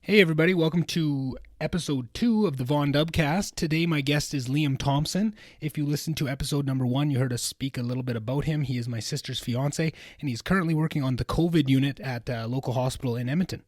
Hey everybody, welcome to episode 2 of the VonDubCast. Today my guest is Liam Thompson. If you listened to episode number 1, you heard us speak a little bit about him. He is my sister's fiance, and he's currently working on the COVID unit at a local hospital in Edmonton.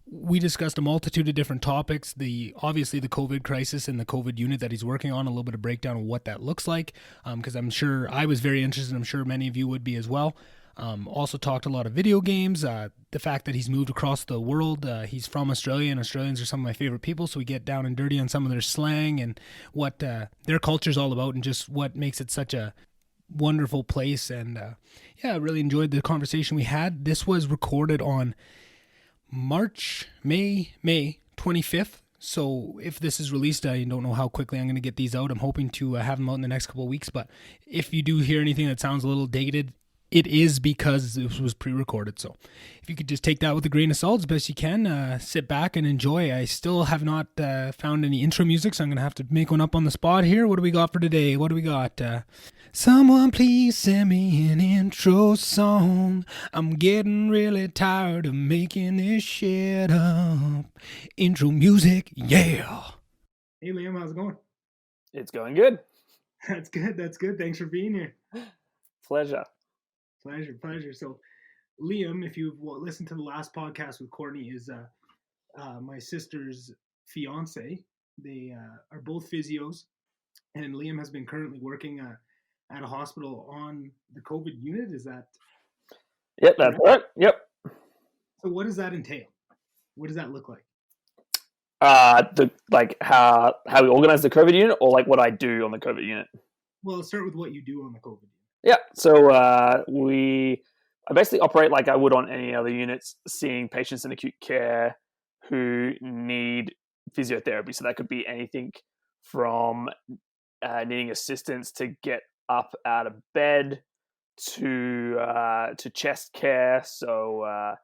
We discussed a multitude of different topics, obviously the COVID crisis and the COVID unit that he's working on, a little bit of breakdown of what that looks like, because I'm sure I was very interested, I'm sure many of you would be as well. Also talked a lot of video games, the fact that he's moved across the world. He's from Australia, and Australians are some of my favorite people, so we get down and dirty on some of their slang and what their culture's all about and just what makes it such a wonderful place. And I really enjoyed the conversation we had. This was recorded on May 25th. So if this is released, I don't know how quickly I'm going to get these out. I'm hoping to have them out in the next couple of weeks. But if you do hear anything that sounds a little dated, it is because this was pre-recorded. So if you could just take that with a grain of salt as best you can, sit back and enjoy. I still have not found any intro music, so I'm going to have to make one up on the spot here. What do we got for today? What do we got? Someone please send me an intro song. I'm getting really tired of making this shit up. Intro music, yeah. Hey Liam, how's it going? It's going good. That's good. Thanks for being here. Pleasure. So, Liam, if you've listened to the last podcast with Courtney, is my sister's fiance. They are both physios, and Liam has been currently working at a hospital on the COVID unit. Is that? Yep, that's right. Yep. So, what does that entail? What does that look like? How we organize the COVID unit, or like what I do on the COVID unit. Well, let's start with what you do on the COVID unit. Yeah, so I basically operate like I would on any other units, seeing patients in acute care who need physiotherapy. So that could be anything from needing assistance to get up out of bed to chest care. So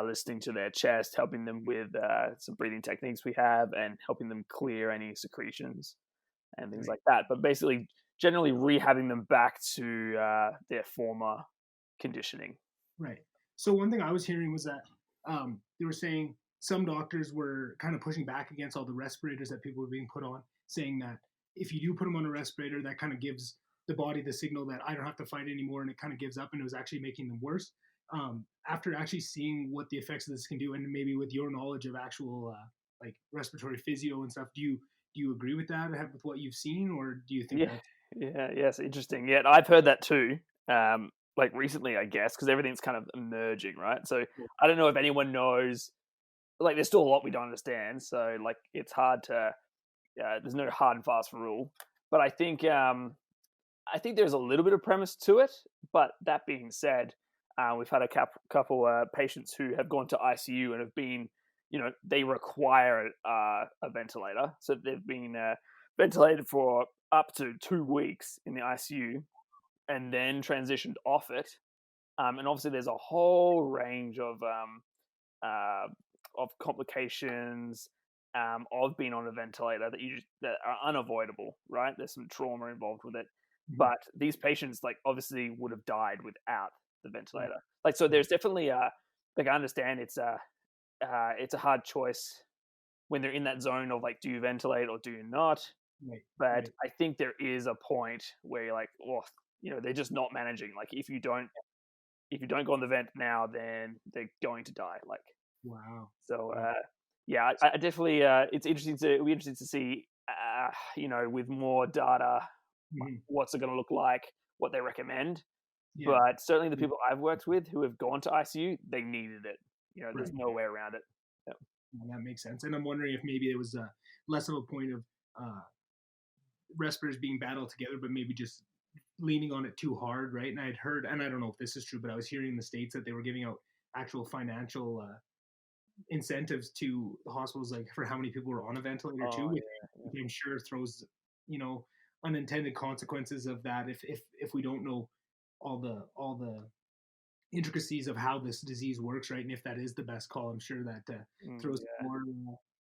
listening to their chest, helping them with some breathing techniques we have, and helping them clear any secretions and things like that. But basically, generally rehabbing them back to their former conditioning. Right. So one thing I was hearing was that they were saying some doctors were kind of pushing back against all the respirators that people were being put on, saying that if you do put them on a respirator, that kind of gives the body the signal that I don't have to fight anymore, and it kind of gives up, and it was actually making them worse. After actually seeing what the effects of this can do, and maybe with your knowledge of actual like respiratory physio and stuff, do you agree with that, with what you've seen, or do you think that? Yes, interesting. Yeah, I've heard that too. Like recently, I guess, because everything's kind of emerging, right? So I don't know if anyone knows. Like, there's still a lot we don't understand. So like, it's hard to. There's no hard and fast rule. But I think there's a little bit of premise to it. But that being said, we've had a couple patients who have gone to ICU and have been, they require a ventilator. So they've been ventilated for up to 2 weeks in the ICU and then transitioned off it. And obviously there's a whole range of complications of being on a ventilator that are unavoidable, right? There's some trauma involved with it. Mm-hmm. But these patients, like, obviously would have died without the ventilator. Mm-hmm. Like, so there's definitely I understand it's a hard choice when they're in that zone of like, do you ventilate or do you not? Right. But I think there is a point where you're like, they're just not managing. Like, if you don't go on the vent now, then they're going to die. Like, wow. So I definitely it'll be interesting to see with more data, mm-hmm. what's it going to look like, what they recommend. Yeah. But certainly the people I've worked with who have gone to ICU, they needed it. There's no way around it. Yeah. Well, that makes sense. And I'm wondering if maybe it was less of a point of respirators being battled together, but maybe just leaning on it too hard, right? And I'd heard, and I don't know if this is true, but I was hearing in the States that they were giving out actual financial incentives to the hospitals, like for how many people were on a ventilator too, which I'm sure throws, unintended consequences of that if we don't know all the intricacies of how this disease works, right? And if that is the best call, I'm sure that throws more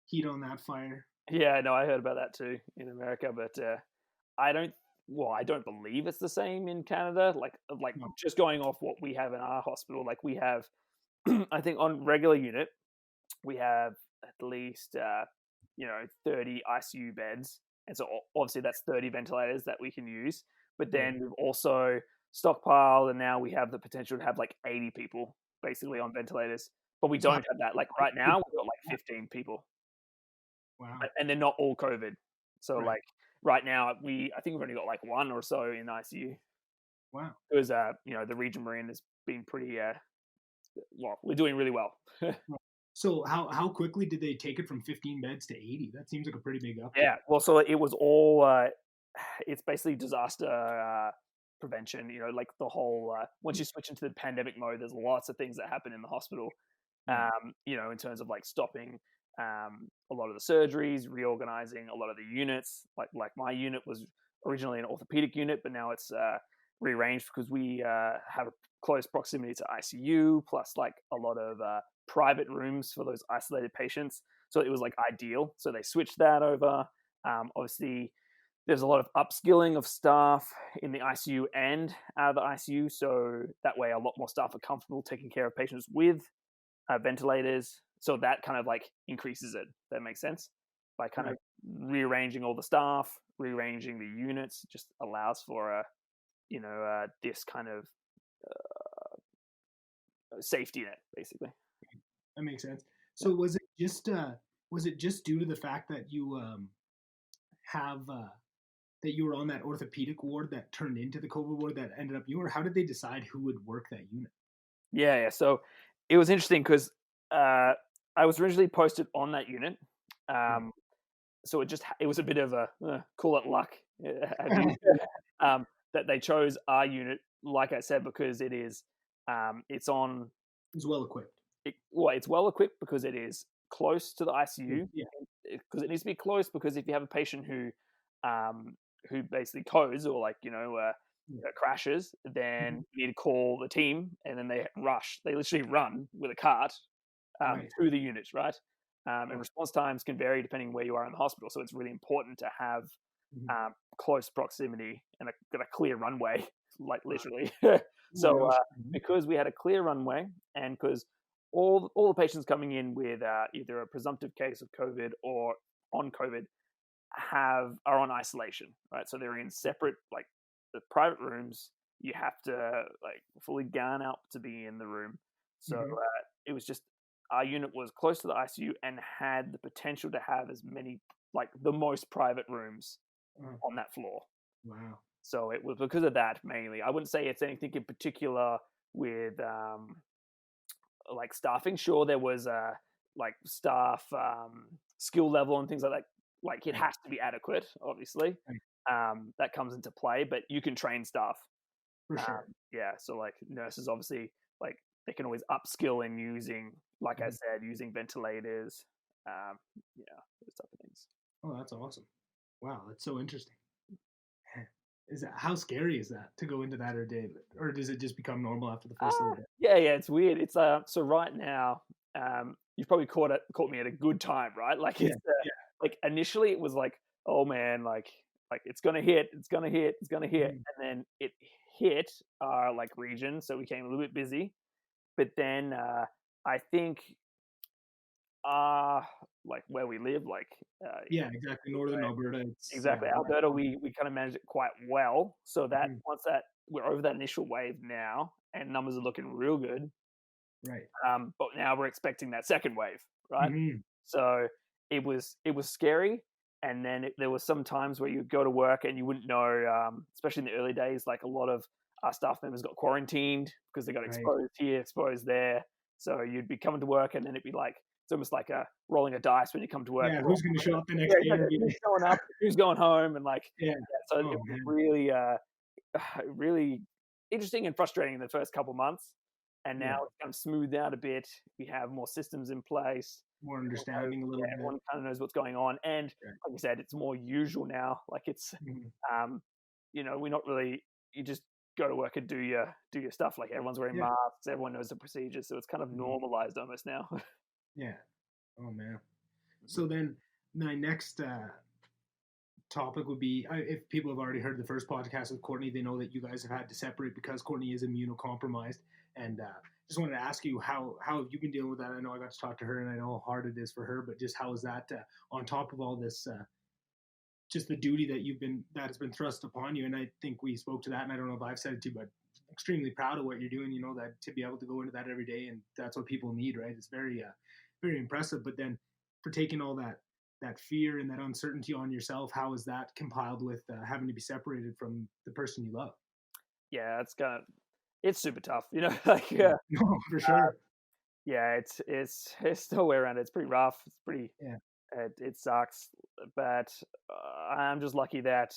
heat on that fire. Yeah, no, I heard about that too in America, but I don't believe it's the same in Canada. Like no. Just going off what we have in our hospital, like we have, I think on regular unit, we have at least 30 ICU beds, and so obviously that's 30 ventilators that we can use. But then we've also stockpiled, and now we have the potential to have like 80 people basically on ventilators. But we don't have that. Like right now, we've got like 15 people. Wow. And they're not all COVID. So like right now, I think we've only got like one or so in ICU. Wow. Because the region we're in has been pretty we're doing really well. So how quickly did they take it from 15 beds to 80? That seems like a pretty big upgrade. Yeah, well, so it was all it's basically disaster prevention. Like the whole once you switch into the pandemic mode, there's lots of things that happen in the hospital. In terms of like stopping a lot of the surgeries, reorganizing a lot of the units. Like my unit was originally an orthopedic unit, but now it's rearranged because we have a close proximity to ICU, plus like a lot of private rooms for those isolated patients. So it was like ideal. So they switched that over. Obviously, there's a lot of upskilling of staff in the ICU and out of the ICU. So that way, a lot more staff are comfortable taking care of patients with ventilators. So that kind of like increases it. That makes sense. By kind of rearranging all the staff, rearranging the units, just allows for this kind of safety net, basically. That makes sense. So was it just due to the fact that you that you were on that orthopedic ward that turned into the COVID ward that ended up or how did they decide who would work that unit? Yeah. So it was interesting because I was originally posted on that unit. So it was a bit of a call it luck that they chose our unit, like I said, because it is it's well equipped. It's well equipped because it is close to the ICU. Because it needs to be close, because if you have a patient who basically codes or crashes, then you need to call the team, and then they literally run with a cart to the unit, right? And response times can vary depending where you are in the hospital. So it's really important to have close proximity and a clear runway, like literally. So because we had a clear runway, and because all the patients coming in with either a presumptive case of COVID or on COVID are on isolation, right? So they're in separate, like the private rooms. You have to like fully gown up to be in the room. So it was just our unit was close to the ICU and had the potential to have as many, like the most private rooms on that floor. Wow. So it was because of that mainly. I wouldn't say it's anything in particular with like staffing. Sure, there was like staff skill level and things like that. Like it has to be adequate, obviously. That comes into play, but you can train staff. For sure. So like nurses, obviously, like they can always upskill in using, like I said, using ventilators. Those type of things. Oh, that's awesome! Wow, that's so interesting. How scary is that to go into that, or does it just become normal after the first little bit? Yeah, it's weird. It's so right now, you've probably caught me at a good time, right? Like it's like initially it was like, oh man, like it's gonna hit, and then it hit our like region, so we became a little bit busy. But then I think like where we live, like exactly, northern Alberta. Exactly, Alberta, we kind of managed it quite well. So that once that we're over that initial wave now, and numbers are looking real good. Right. But now we're expecting that second wave, right? So it was scary. And then there was some times where you'd go to work and you wouldn't know, especially in the early days, like a lot of our staff members got quarantined because they got exposed here, exposed there. So you'd be coming to work, and then it'd be like, it's almost like rolling a dice when you come to work. Yeah, who's going to show up the next day? Who's showing up? Who's going home? And like, so it was really, really interesting and frustrating in the first couple months. And now it's kind of smoothed out a bit. We have more systems in place, more understanding a little bit. Everyone kind of knows what's going on, and like you said, it's more usual now. Like it's, we're not really. You just go to work and do your stuff. Like everyone's wearing masks. Everyone knows the procedures, so it's kind of normalized almost now. Yeah. Oh man. So then my next topic would be, if people have already heard the first podcast with Courtney, they know that you guys have had to separate because Courtney is immunocompromised, and just wanted to ask you how have you been dealing with that? I know I got to talk to her, and I know how hard it is for her, but just how is that on top of all this, just the duty that has been thrust upon you? And I think we spoke to that, and I don't know if I've said it too, but extremely proud of what you're doing. You know, that to be able to go into that every day, and that's what people need, right? It's very very impressive. But then for taking all that fear and that uncertainty on yourself, how is that compiled with having to be separated from the person you love? Yeah, it's super tough, you know. Like, yeah, No, for sure. yeah, it's no way around it. It's pretty rough. It's pretty. Yeah. It sucks, but I'm just lucky that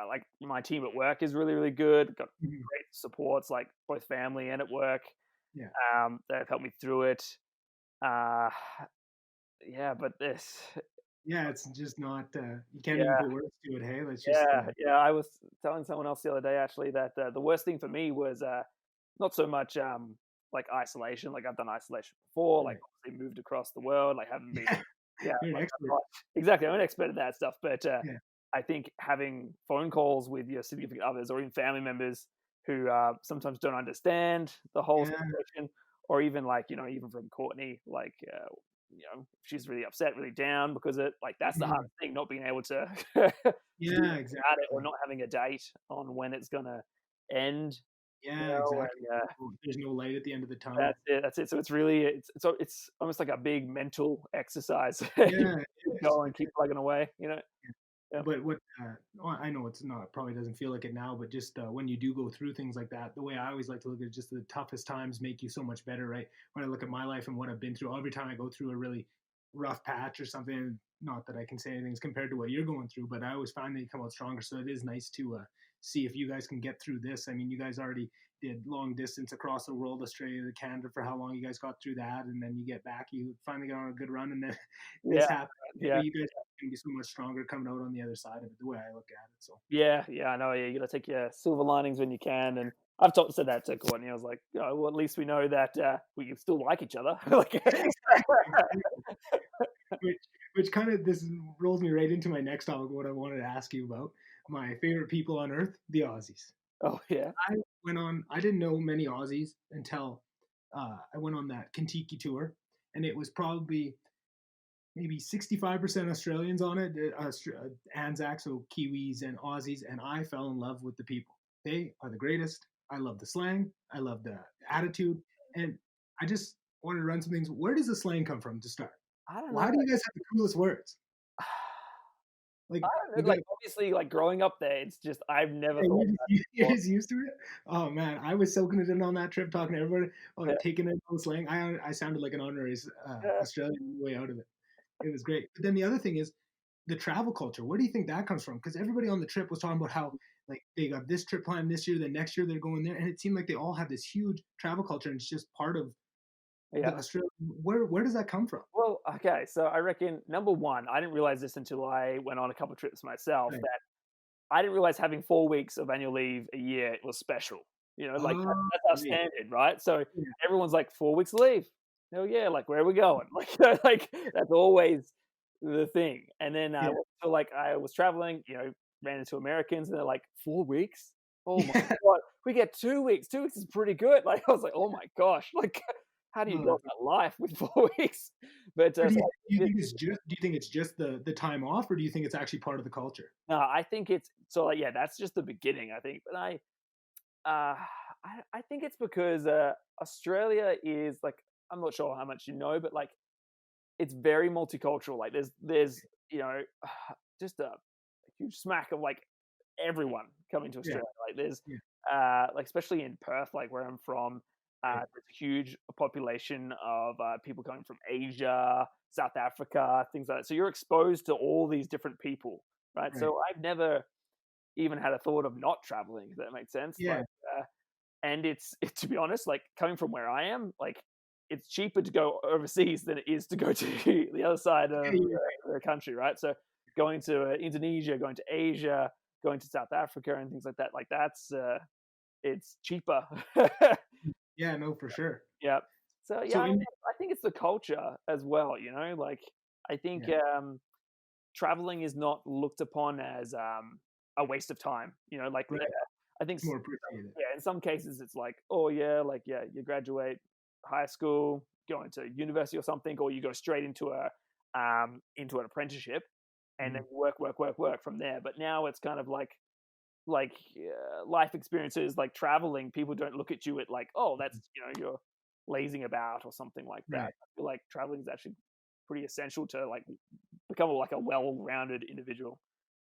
like my team at work is really really good. Got Mhm. great supports, like both family and at work. Yeah. They've helped me through it. Uh, yeah, but this, Yeah, it's just not. You can't even yeah, put words to it. Hey, let's just. yeah. I was telling someone else the other day actually that the worst thing for me was not so much like isolation. Like I've done isolation before. Like Right. obviously moved across the world. Like haven't been. Yeah, You're an like expert. exactly. I'm an expert at that stuff, but Yeah. I think having phone calls with your significant others or even family members who sometimes don't understand the whole Yeah. situation, or even like even from Courtney, like if she's really upset, really down because it like that's the Mhm. hardest thing, not being able to to do Yeah. anything about it, or Exactly. not having a date on when it's gonna end. Yeah. Exactly. And There's no light at the end of the tunnel. that's it. That's it. So it's really it's almost like a big mental exercise. You Yeah. It keep is. going, keep plugging away. Yeah. But what well, I know it's not probably doesn't feel like it now, but just when you do go through things like that, the way I always like to look at it, just the toughest times make you so much better, right? When I look at my life and what I've been through, every time I go through a really rough patch or something, not that I can say anything's compared to what you're going through, but I always find that you come out stronger. So it is nice to see if you guys can get through this. I mean, you guys already did long distance across the world, Australia to Canada, for how long you guys got through that, and then you get back, you finally got on a good run, and then this Yeah. happened. Yeah. But you guys can be so much stronger coming out on the other side of it. The way I look at it, so Yeah, yeah, I know. Yeah, you got to take your silver linings when you can, and said that to Courtney. I was like, well, at least we know that we can still like each other. Like, exactly. Which which kind of this rolls me right into my next topic. What I wanted to ask you about my favorite people on earth, the Aussies. oh yeah, I went on. I didn't know many Aussies until I went on that Kentucky tour, and it was probably maybe 65% Australians on it, Anzacs, so Kiwis and Aussies, and I fell in love with the people. They are the greatest. I love the slang. I love the attitude, and I just wanted to run some things. Where does the slang come from to start? I don't know. Why do you guys have the coolest words? I Like, don't know. Like, obviously, like growing up there, it's just I've never yeah, thought you're about just, it you're before. just used to it. Oh man, I was soaking it in on that trip, talking to everybody, Yeah, taking it on slang. I sounded like an honorary yeah, Australian way out of it. It was great. But then the other thing is the travel culture. Where do you think that comes from? Because everybody on the trip was talking about how like they got this trip planned this year, then next year they're going there, and it seemed like they all have this huge travel culture, and it's just part of yeah. the Australian. Where does that come from? Well, okay, so I reckon number one, I didn't realize this until I went on a couple trips myself, Right. that I didn't realize having 4 weeks of annual leave a year was special. Like Oh, that's our right. standard, right? So Yeah. everyone's like 4 weeks leave. Hell yeah! Like where are we going? Like like that's always the thing. And then Yeah. so like I was traveling, ran into Americans, and they're like 4 weeks. Oh my Yeah. god, we get 2 weeks. 2 weeks is pretty good. Like I was like, oh my gosh, like how do you No, go that's about life with 4 weeks? But Or so do you think it's just the time off, or do you think it's actually part of the culture? no, I think it's so like yeah, that's just the beginning. I think, but Uh, I think it's because Australia is like I'm not sure how much you know, but like it's very multicultural. Like there's just a huge smack of like everyone coming to Yeah, Australia. Like there's yeah, like especially in Perth, like where I'm from, right, there's a huge population of people coming from Asia, South Africa, things like that. So you're exposed to all these different people, right? right. So I've never even had a thought of not traveling. If that makes sense. Yeah, Like and to be honest, like coming from where I am, like it's cheaper to go overseas than it is to go to the other side yeah, of you're the country, right? So going to Indonesia, going to Asia, going to South Africa, and things like that's it's cheaper. yeah, no, for sure. Yeah. So yeah, So in I think it's the culture as well. Like I think yeah, traveling is not looked upon as a waste of time. Like right, I think It's more appreciated. in some cases it's like, oh yeah, like yeah, you graduate high school, go into university or something, or you go straight into an apprenticeship, and then Mhm. work from there. But now it's kind of like life experiences, like traveling. People don't look at you at like, oh, that's you're lazing about or something like that. Right. I feel like traveling is actually pretty essential to like become like a well-rounded individual.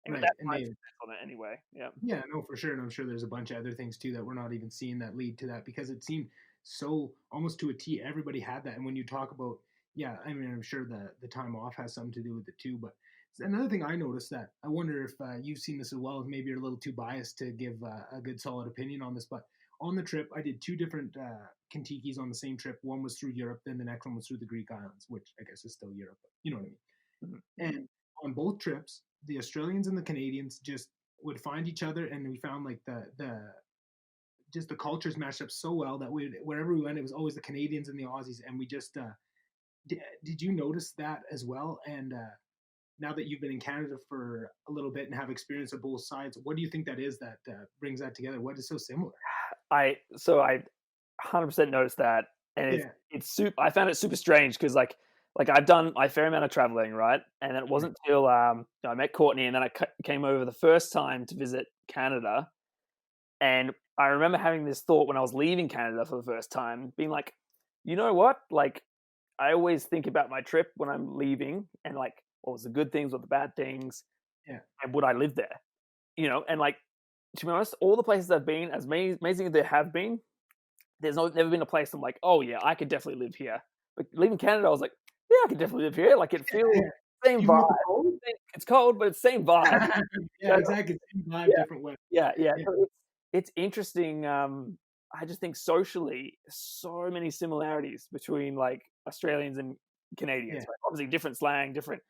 Anyway, Right. that's And my they, two cents on it. Anyway, yeah. yeah, no, for sure. And I'm sure there's a bunch of other things too that we're not even seeing that lead to that because it seemed so almost to a T. Everybody had that. And when you talk about, yeah, I mean, I'm sure the time off has something to do with it too. But another thing I noticed that I wonder if you've seen this as well. Maybe you're a little too biased to give a good solid opinion on this. But on the trip, I did two different Kentuckys on the same trip. One was through Europe, then the next one was through the Greek islands, which I guess is still Europe, but you know what I mean. Mhm. And on both trips, the Australians and the Canadians just would find each other, and we found like the just the cultures matched up so well that we wherever we went, it was always the Canadians and the Aussies, and we just did you notice that as well? And now that you've been in Canada for a little bit and have experience of both sides, what do you think that is that brings that together? What is so similar? I 100% noticed that, and Yeah, it's super. I found it super strange because like I've done a fair amount of traveling, right? And then it right. wasn't till I met Courtney, and then I came over the first time to visit Canada, and I remember having this thought when I was leaving Canada for the first time, being like, you know what? Like I always think about my trip when I'm leaving, and like what was the good things, what the bad things, Yeah, and would I live there? And like to be honest, all the places I've been, as amazing as they have been, there's never been a place I'm like, oh yeah, I could definitely live here. But leaving Canada, I was like, yeah, I could definitely live here. Like it feels yeah. same Even vibe. with the cold. It's cold, but it's same vibe. Yeah, exactly. Same vibe, Yeah, different way. yeah. Yeah, So it's interesting. I just think socially, so many similarities between like Australians and Canadians. yeah. Right? Obviously, different slang, different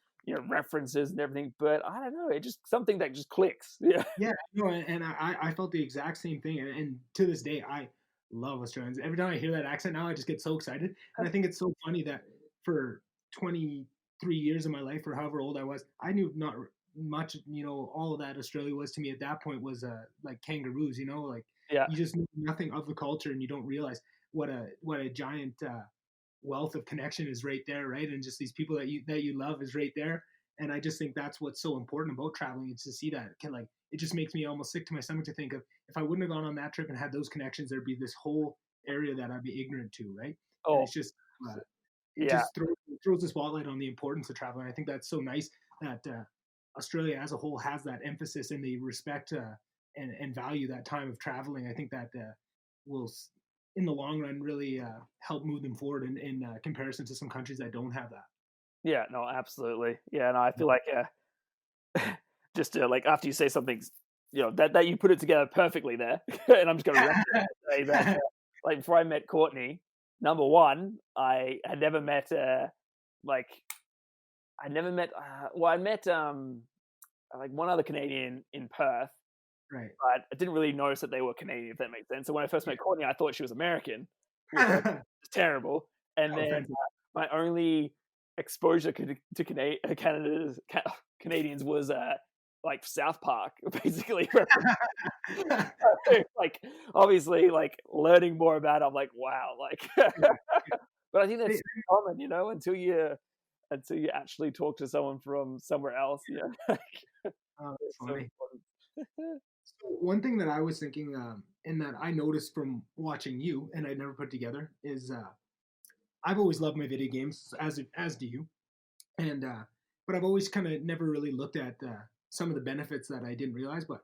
references and everything. But I don't know. It just something that just clicks. Yeah. Yeah, no, and I felt the exact same thing, and to this day, I love Australians. Every time I hear that accent now, I just get so excited, and I think it's so funny that for 23 years of my life, or however old I was, I knew not much. All of that Australia was to me at that point was like kangaroos. Like Yeah. you just know nothing of the culture, and you don't realize what a giant wealth of connection is right there, right? And just these people that you love is right there. And I just think that's what's so important about traveling is to see that it just makes me almost sick to my stomach to think of if I wouldn't have gone on that trip and had those connections, there'd be this whole area that I'd be ignorant to, right? And Oh, it's just uh, it yeah. just throws the spotlight on the importance of traveling. I think that's so nice that Australia as a whole has that emphasis and they respect and value that time of traveling. I think that will, in the long run, really help move them forward in comparison to some countries that don't have that. Yeah. No, absolutely. Yeah. No, I feel like just to, like after you say something, that you put it together perfectly there, and I'm just going to say that like before I met Courtney, number one, I had never met like I never met well I met like one other Canadian in Perth, Right. but I didn't really notice that they were Canadian, if that makes sense. So when I first met Courtney, I thought she was American, which was Yeah. terrible. And No then offense. my only exposure to Canadians was like South Park, basically. Like obviously, like learning more about it, I'm like, wow, like. But I think that's They- so common, until you actually talk to someone from somewhere else. oh, that's It's so funny. important. So one thing that I was thinking, and that I noticed from watching you, and I never put together, is I've always loved my video games, as do you, and but I've always kind of never really looked at some of the benefits that I didn't realize. But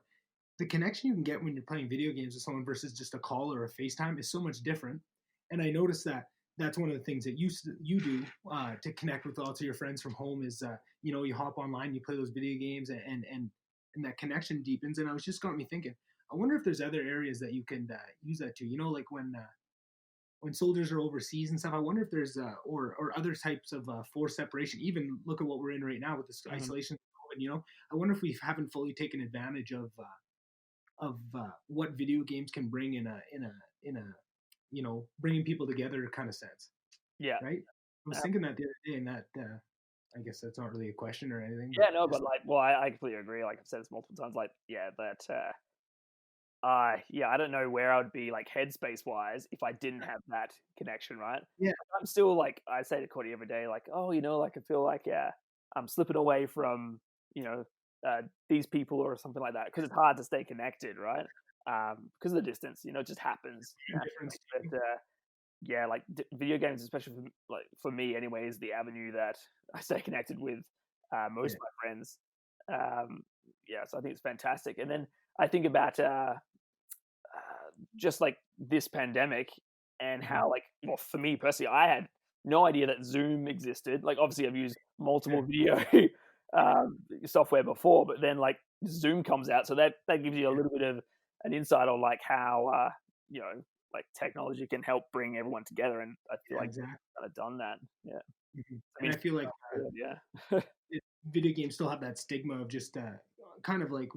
the connection you can get when you're playing video games with someone versus just a call or a FaceTime is so much different. And I noticed that that's one of the things that you do to connect with lots of your friends from home is you hop online, you play those video games, and that connection deepens. And I was just got me thinking. I wonder if there's other areas that you can use that to. Like when soldiers are overseas and stuff. I wonder if there's or other types of force separation. Even look at what we're in right now with this Mhm. isolation. I wonder if we haven't fully taken advantage of what video games can bring in a bringing people together kind of sense, Yeah. right? I was thinking that the other day, and that I guess that's not really a question or anything, but Yeah, no, but just like, well, I completely agree. Like I've said this multiple times. Like, yeah, that Yeah, I don't know where I would be like headspace wise if I didn't have that connection, right? Yeah, I'm still like I say to Cody every day, like, oh, like I feel like I'm slipping away from you know these people or something like that because it's hard to stay connected, right? Because of the distance, it just happens difference. naturally. But yeah, like video games, especially for me anyway, is the avenue that I stay connected with most Yeah, of my friends. Yeah, so I think it's fantastic. And then I think about just like this pandemic and mhm, how like well for me personally I had no idea that Zoom existed. Like obviously I've used yeah, multiple video software before, but then like Zoom comes out, so that gives you a yeah, little bit of an insight on like how like technology can help bring everyone together, and I feel yeah, like exactly. kind of done that. Yeah, I And mean, I feel like yeah, video games still have that stigma of just kind of like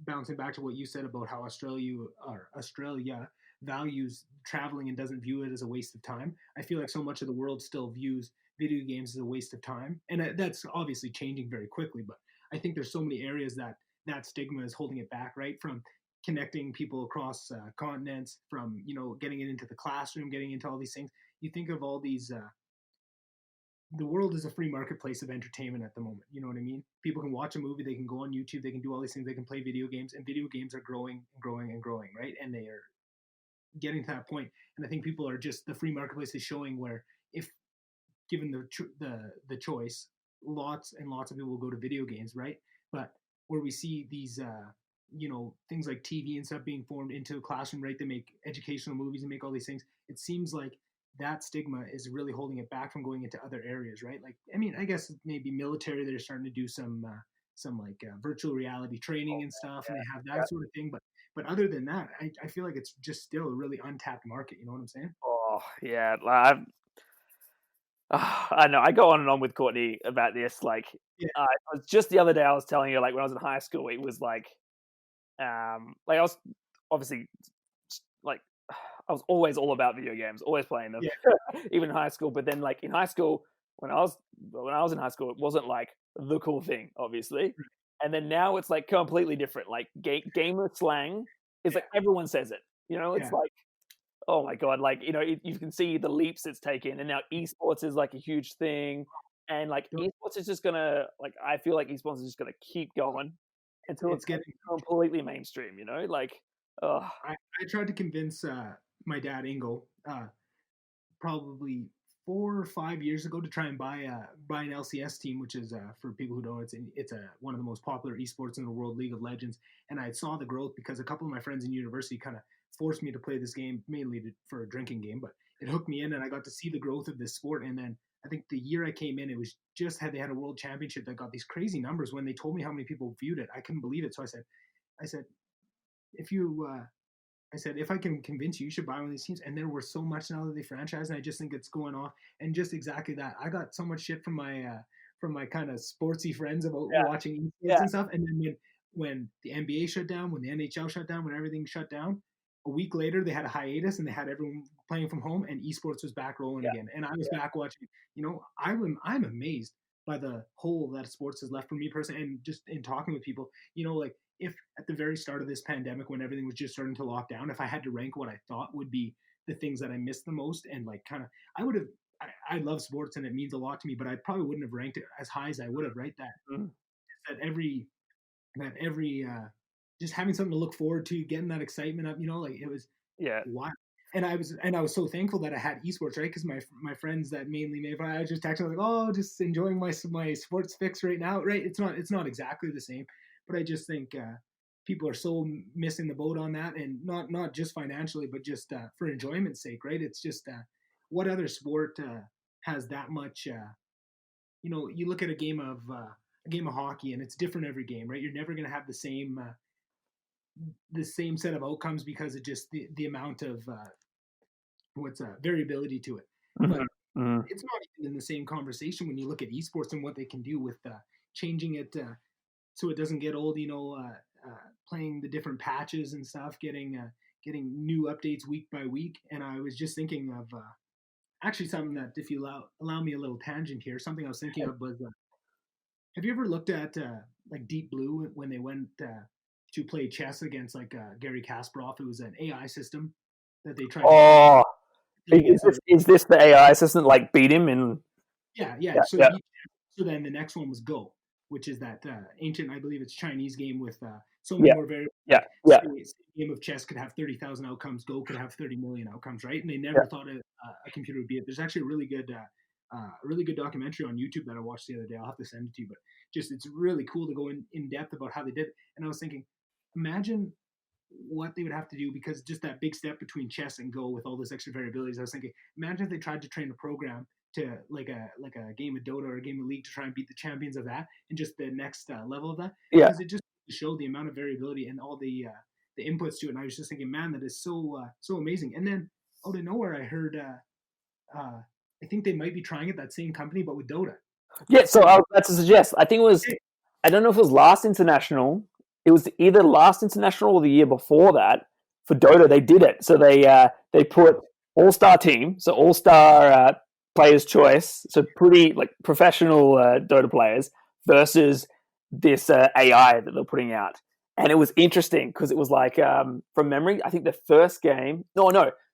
bouncing back to what you said about how Australia values traveling and doesn't view it as a waste of time. I feel like so much of the world still views video games as a waste of time, and that's obviously changing very quickly. But I think there's so many areas that stigma is holding it back, right? From connecting people across continents, from getting it into the classroom, getting into all these things. You think of all these the world is a free marketplace of entertainment at the moment. You know what I mean? People can watch a movie, they can go on YouTube, they can do all these things, they can play video games, and video games are growing and growing and growing, right? And they are getting to that point. And I think people are just the free marketplace is showing where if given the choice, lots and lots of people will go to video games, right? But where we see these things like TV and stuff being formed into a classroom, right? They make educational movies and make all these things. It seems like that stigma is really holding it back from going into other areas, right? Like, I mean, I guess maybe military, they're starting to do some like virtual reality training and stuff, and they have yeah. that sort of thing. But other than that, I feel like it's just still a really untapped market. You know what I'm saying? Oh yeah, like, I know. I go on and on with Courtney about this. Like, Yeah, it was just the other day I was telling you, like, when I was in high school, it was like I was obviously like I was always all about video games, always playing them, yeah, even in high school. But then, like in high school, when I was in high school, it wasn't like the cool thing, obviously. And then now it's like completely different. Like gamer slang is like everyone says it. It's yeah. like oh my god, like you can see the leaps it's taken, and now esports is like a huge thing, and like Don't- esports is just gonna like I feel like esports is just gonna keep going until It's it's getting. completely mainstream. Like, oh I tried to convince my dad Ingo probably 4 or 5 years ago to try and buy an LCS team, which is for people who don't know, it's one of the most popular esports in the world, League of Legends. And I saw the growth because a couple of my friends in university kind of forced me to play this game mainly for a drinking game, but it hooked me in, and I got to see the growth of this sport. And then I think the year I came in, it was just had they had a world championship that got these crazy numbers. When they told me how many people viewed it, I couldn't believe it. So I said, if you I said, if I can convince you, you should buy one of these teams. And there were so much now that they franchise, and I just think it's going off. And just exactly that. I got so much shit from my kind of sportsy friends about yeah, watching esports yeah, and stuff. And then when the NBA shut down, when the NHL shut down, when everything shut down, a week later they had a hiatus and they had everyone playing from home, and esports was back rolling yeah, again. And I was yeah. back watching. I'm amazed by the hole that sports has left for me personally, and just in talking with people. Like if at the very start of this pandemic, when everything was just starting to lock down, if I had to rank what I thought would be the things that I missed the most, and like kind of, I would have, I love sports and it means a lot to me, but I probably wouldn't have ranked it as high as I would have, right? Mm, That every, just having something to look forward to, getting that excitement up, like it was yeah, wild. And I was so thankful that I had esports, right? Because my friends that mainly made fun, I was just texting like, oh, just enjoying my sports fix right now, right? It's not exactly the same, but I just think people are so missing the boat on that, and not just financially, but just for enjoyment's sake, right? It's just what other sport has that much? You look at a game of hockey, and it's different every game, right? You're never going to have the same set of outcomes because of just the amount of what's variability to it. But mhm, mhm. it's not even in the same conversation when you look at esports and what they can do with changing it so it doesn't get old. Playing the different patches and stuff, getting new updates week by week. And I was just thinking of actually something that, if you allow me a little tangent here, something I was thinking of was, have you ever looked at like Deep Blue when they went to play chess against like Gary Kasparov. It was an AI system that they tried. Oh, to play against is this the AI assistant like beat him in? yeah. So Yeah. so then the next one was Go, which is that ancient, I believe it's Chinese game with so many Yeah. more variables. Yeah. Like, Yeah. say a game of chess could have 30,000 outcomes. Go could have 30 million outcomes, right? And they never thought a computer would be it. There's actually a really good documentary on YouTube that I watched the other day. I'll have to send it to you, but just it's really cool to go in depth about how they did it. And I was thinking, imagine what they would have to do, because just that big step between chess and Go with all this extra variabilities. I was thinking, imagine if they tried to train a program to like a game of Dota or a game of League to try and beat the champions of that, and just the next level of that, Yeah. because it just showed the amount of variability and all the inputs to it. And I was just thinking, man, that is so amazing. And then out of nowhere, I heard I think they might be trying it, that same company, but with Dota. Yeah, so I was about to suggest. I think it was. I don't know if it was last international. It was either last international or the year before that for Dota. They did it. So they put all-star team, so all-star players' choice, so pretty like professional Dota players versus this AI that they're putting out, and it was interesting because it was like from memory, I think the first game. No,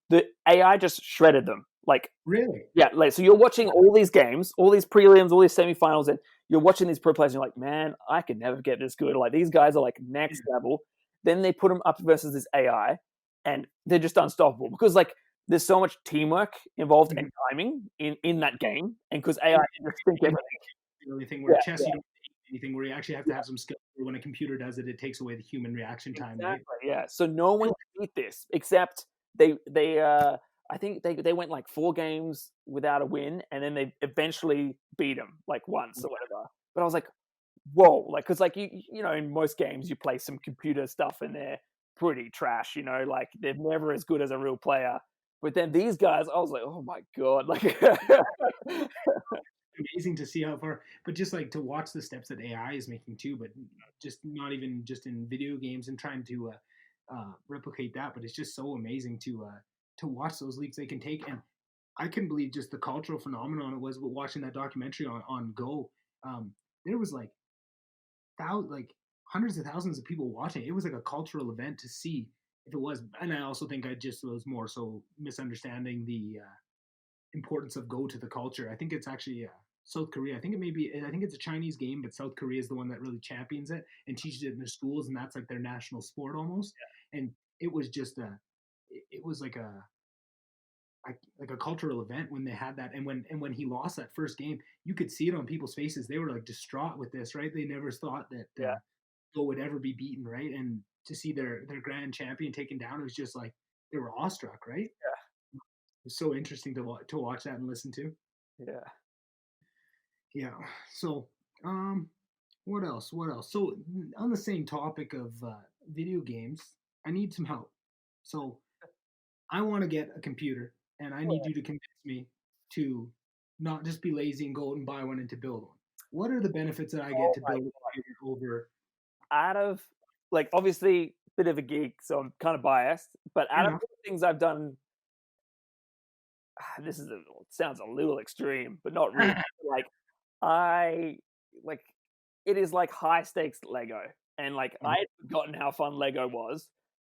the AI just shredded them. Like really, yeah, like so you're watching all these games, all these prelims, all these semifinals, and you're watching these pro players, and you're like, man, I could never get this good. Like these guys are like next level. Then they put them up versus this AI, and they're just unstoppable because like there's so much teamwork involved and timing in that game, and because AI can just think everything. The only thing where chess, you don't anything where you actually have to have some skill. When a computer does it, it takes away the human reaction time. Exactly, Right? yeah. So no one can beat this except they I think they went like 4 games without a win, and then they eventually beat them like once or whatever. But I was like, whoa, like because like you know in most games you play some computer stuff and they're pretty trash, you know, like they're never as good as a real player. But then these guys, I was like, oh my god, like Amazing to see how far, but just like to watch the steps that AI is making too, but just not even just in video games and trying to replicate that. But it's just so amazing to watch those leaps they can take. And I couldn't believe just the cultural phenomenon it was watching that documentary on Go. There was like like hundreds of thousands of people watching. It was like a cultural event to see if it was. And I also think I just was more so misunderstanding the importance of Go to the culture. I think it's actually South Korea. I think it may be. I think it's a Chinese game, but South Korea is the one that really champions it and teaches it in their schools, and that's like their national sport almost. And it was just it was like a cultural event when they had that. And when he lost that first game, you could see it on people's faces. They were like distraught with this, right? They never thought that Go would ever be beaten, right? And to see their grand champion taken down, it was just like they were awestruck, right? yeah, It was so interesting to watch that and listen to. yeah. Yeah. So, what else? What else? So, on the same topic of video games, I need some help. So, I want to get a computer, and I need you to convince me to not just be lazy and go out and buy one and to build one. What are the benefits that I get to build a computer over? Out of like obviously bit of a geek, so I'm kind of biased, but out of the things I've done, this sounds a little extreme, but not really. Like I like it is like high stakes Lego, and like I had forgotten how fun Lego was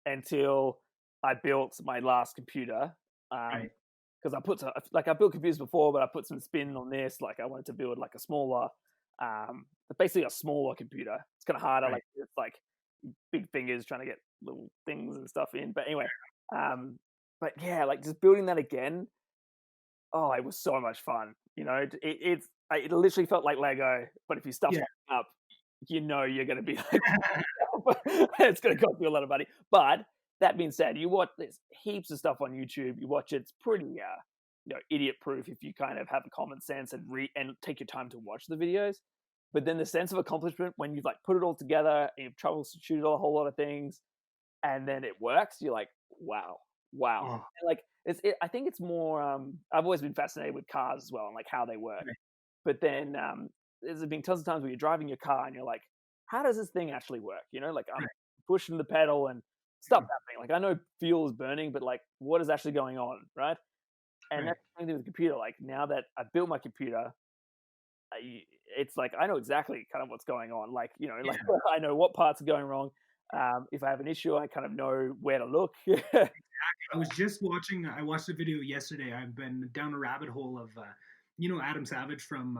until I built my last computer. Because I built computers before, but I put some spin on this. Like I wanted to build like a smaller, basically a smaller computer. It's kind of harder. Like it's like big fingers trying to get little things and stuff in. But anyway, but yeah, like just building that again. Oh, it was so much fun. You know, it literally felt like Lego, but if you stuff it up, you know you're going to be like, it's going to cost you a lot of money. But that being said, you watch there's heaps of stuff on YouTube. You watch it's pretty, idiot proof if you kind of have a common sense and take your time to watch the videos. But then the sense of accomplishment when you've like put it all together and you've troubleshooted a whole lot of things, and then it works, you're like, wow. And like I think it's more. I've always been fascinated with cars as well and like how they work. But then there's been tons of times where you're driving your car and you're like, how does this thing actually work? You know, like I'm pushing the pedal and stuff happening. Like I know fuel is burning, but like what is actually going on, right? And that's the same thing with the computer. Like now that I've built my computer, it's like I know exactly kind of what's going on. Like like I know what parts are going wrong. If I have an issue, I kind of know where to look. I was just watching. I watched a video yesterday. I've been down a rabbit hole of, Adam Savage from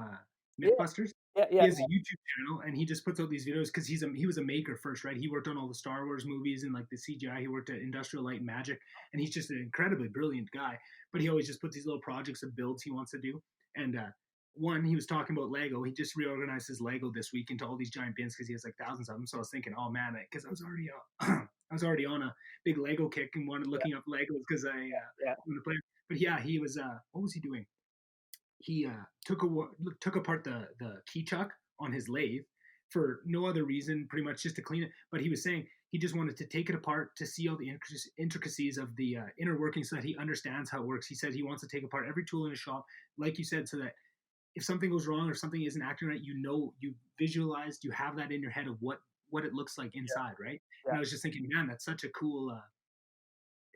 Yeah, MythBusters. yeah, He yeah, has a YouTube channel, and he just puts out these videos because he was a maker first, right? He worked on all the Star Wars movies and like the CGI. He worked at Industrial Light and Magic, and he's just an incredibly brilliant guy. But he always just puts these little projects of builds he wants to do. And one, he was talking about Lego. He just reorganized his Lego this week into all these giant bins because he has like thousands of them. So I was thinking, oh man, because I was already I was already on a big Lego kick and wanted looking up Legos because I yeah. wanted to play. But yeah, he was. What was he doing? He took apart the key chuck on his lathe for no other reason, pretty much just to clean it. But he was saying he just wanted to take it apart to see all the intricacies of the inner workings so that he understands how it works. He said he wants to take apart every tool in his shop, like you said, so that if something goes wrong or something isn't acting right, you visualized, you have that in your head of what it looks like inside, right? And Yeah. I was just thinking, man, that's such a cool.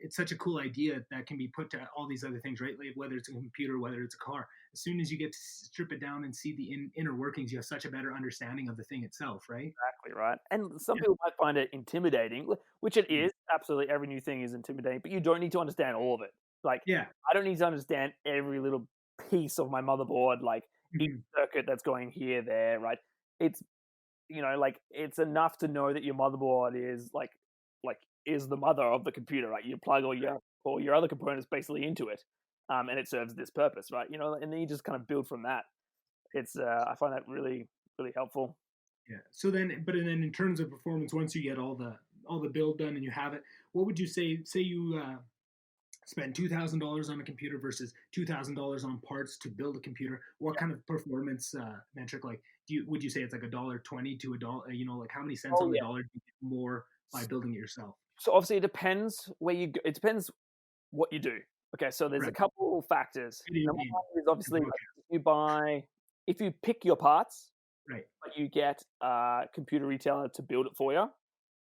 It's such a cool idea that can be put to all these other things, right? Like whether it's a computer, whether it's a car. As soon as you get to strip it down and see the inner workings, you have such a better understanding of the thing itself, right? Exactly right. And some Yeah. people might find it intimidating, which it is. Absolutely, every new thing is intimidating, but you don't need to understand all of it. Like, Yeah. I don't need to understand every little piece of my motherboard, like each Mhm. circuit that's going here, there, right? It's like it's enough to know that your motherboard is like is the mother of the computer, right? You plug all your other components basically into it, and it serves this purpose, right? And then you just kind of build from that. It's I find that really really helpful. Yeah. So then, but then in terms of performance, once you get all the build done and you have it, what would you say? Say you spend $2,000 on a computer versus $2,000 on parts to build a computer. What kind of performance metric? Like, would you say it's like $1.20 to a dollar? Like how many cents Oh on the yeah. dollar do you get more by building it yourself? So obviously it depends where you go. It depends what you do. Okay, so there's a Right. couple factors. Video Number game one is and obviously like, podcast. if you pick your parts, Right. but you get a computer retailer to build it for you,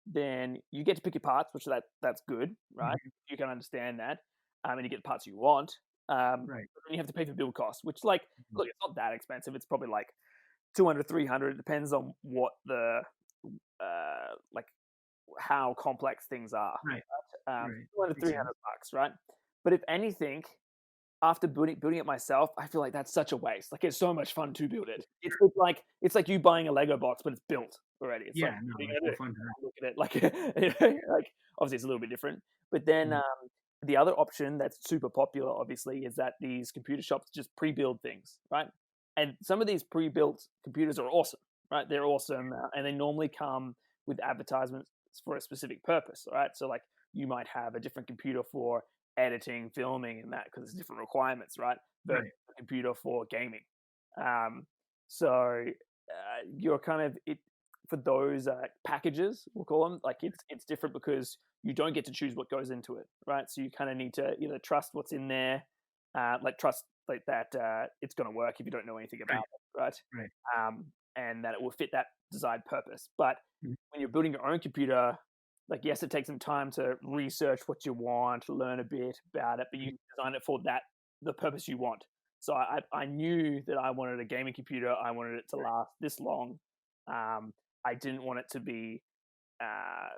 then you get to pick your parts, which that's good, right? Mhm. You can understand that, and you get the parts you want. Right. But then you have to pay for build costs, which like Mhm. look, it's not that expensive. It's probably like 200, 300. It depends on what the like how complex things are. Right. Right. 200, Makes 300 sense. bucks, right? But if anything, after building it myself, I feel like that's such a waste. Like it's so much fun to build it. It's like you buying a Lego box, but it's built already. It's like Yeah. No, what are you it's gonna more do? fun to that. Look at it, like like obviously it's a little bit different. But then Mhm. the other option that's super popular, obviously, is that these computer shops just pre-build things, right? And some of these pre-built computers are awesome, right? They're awesome, and they normally come with advertisements for a specific purpose, right? So like you might have a different computer for editing, filming, and that because it's different requirements, right? Versus Right. a computer for gaming. Um, so you're kind of it for those packages, we'll call them. Like it's different because you don't get to choose what goes into it, right? So you kind of need to either trust what's in there, like trust like that it's going to work if you don't know anything about Right. it, right? Right. And that it will fit that desired purpose. But Mhm. when you're building your own computer, like yes, it takes some time to research what you want, learn a bit about it, but you design it for the purpose you want. So I knew that I wanted a gaming computer. I wanted it to last this long. I didn't want it to be, uh,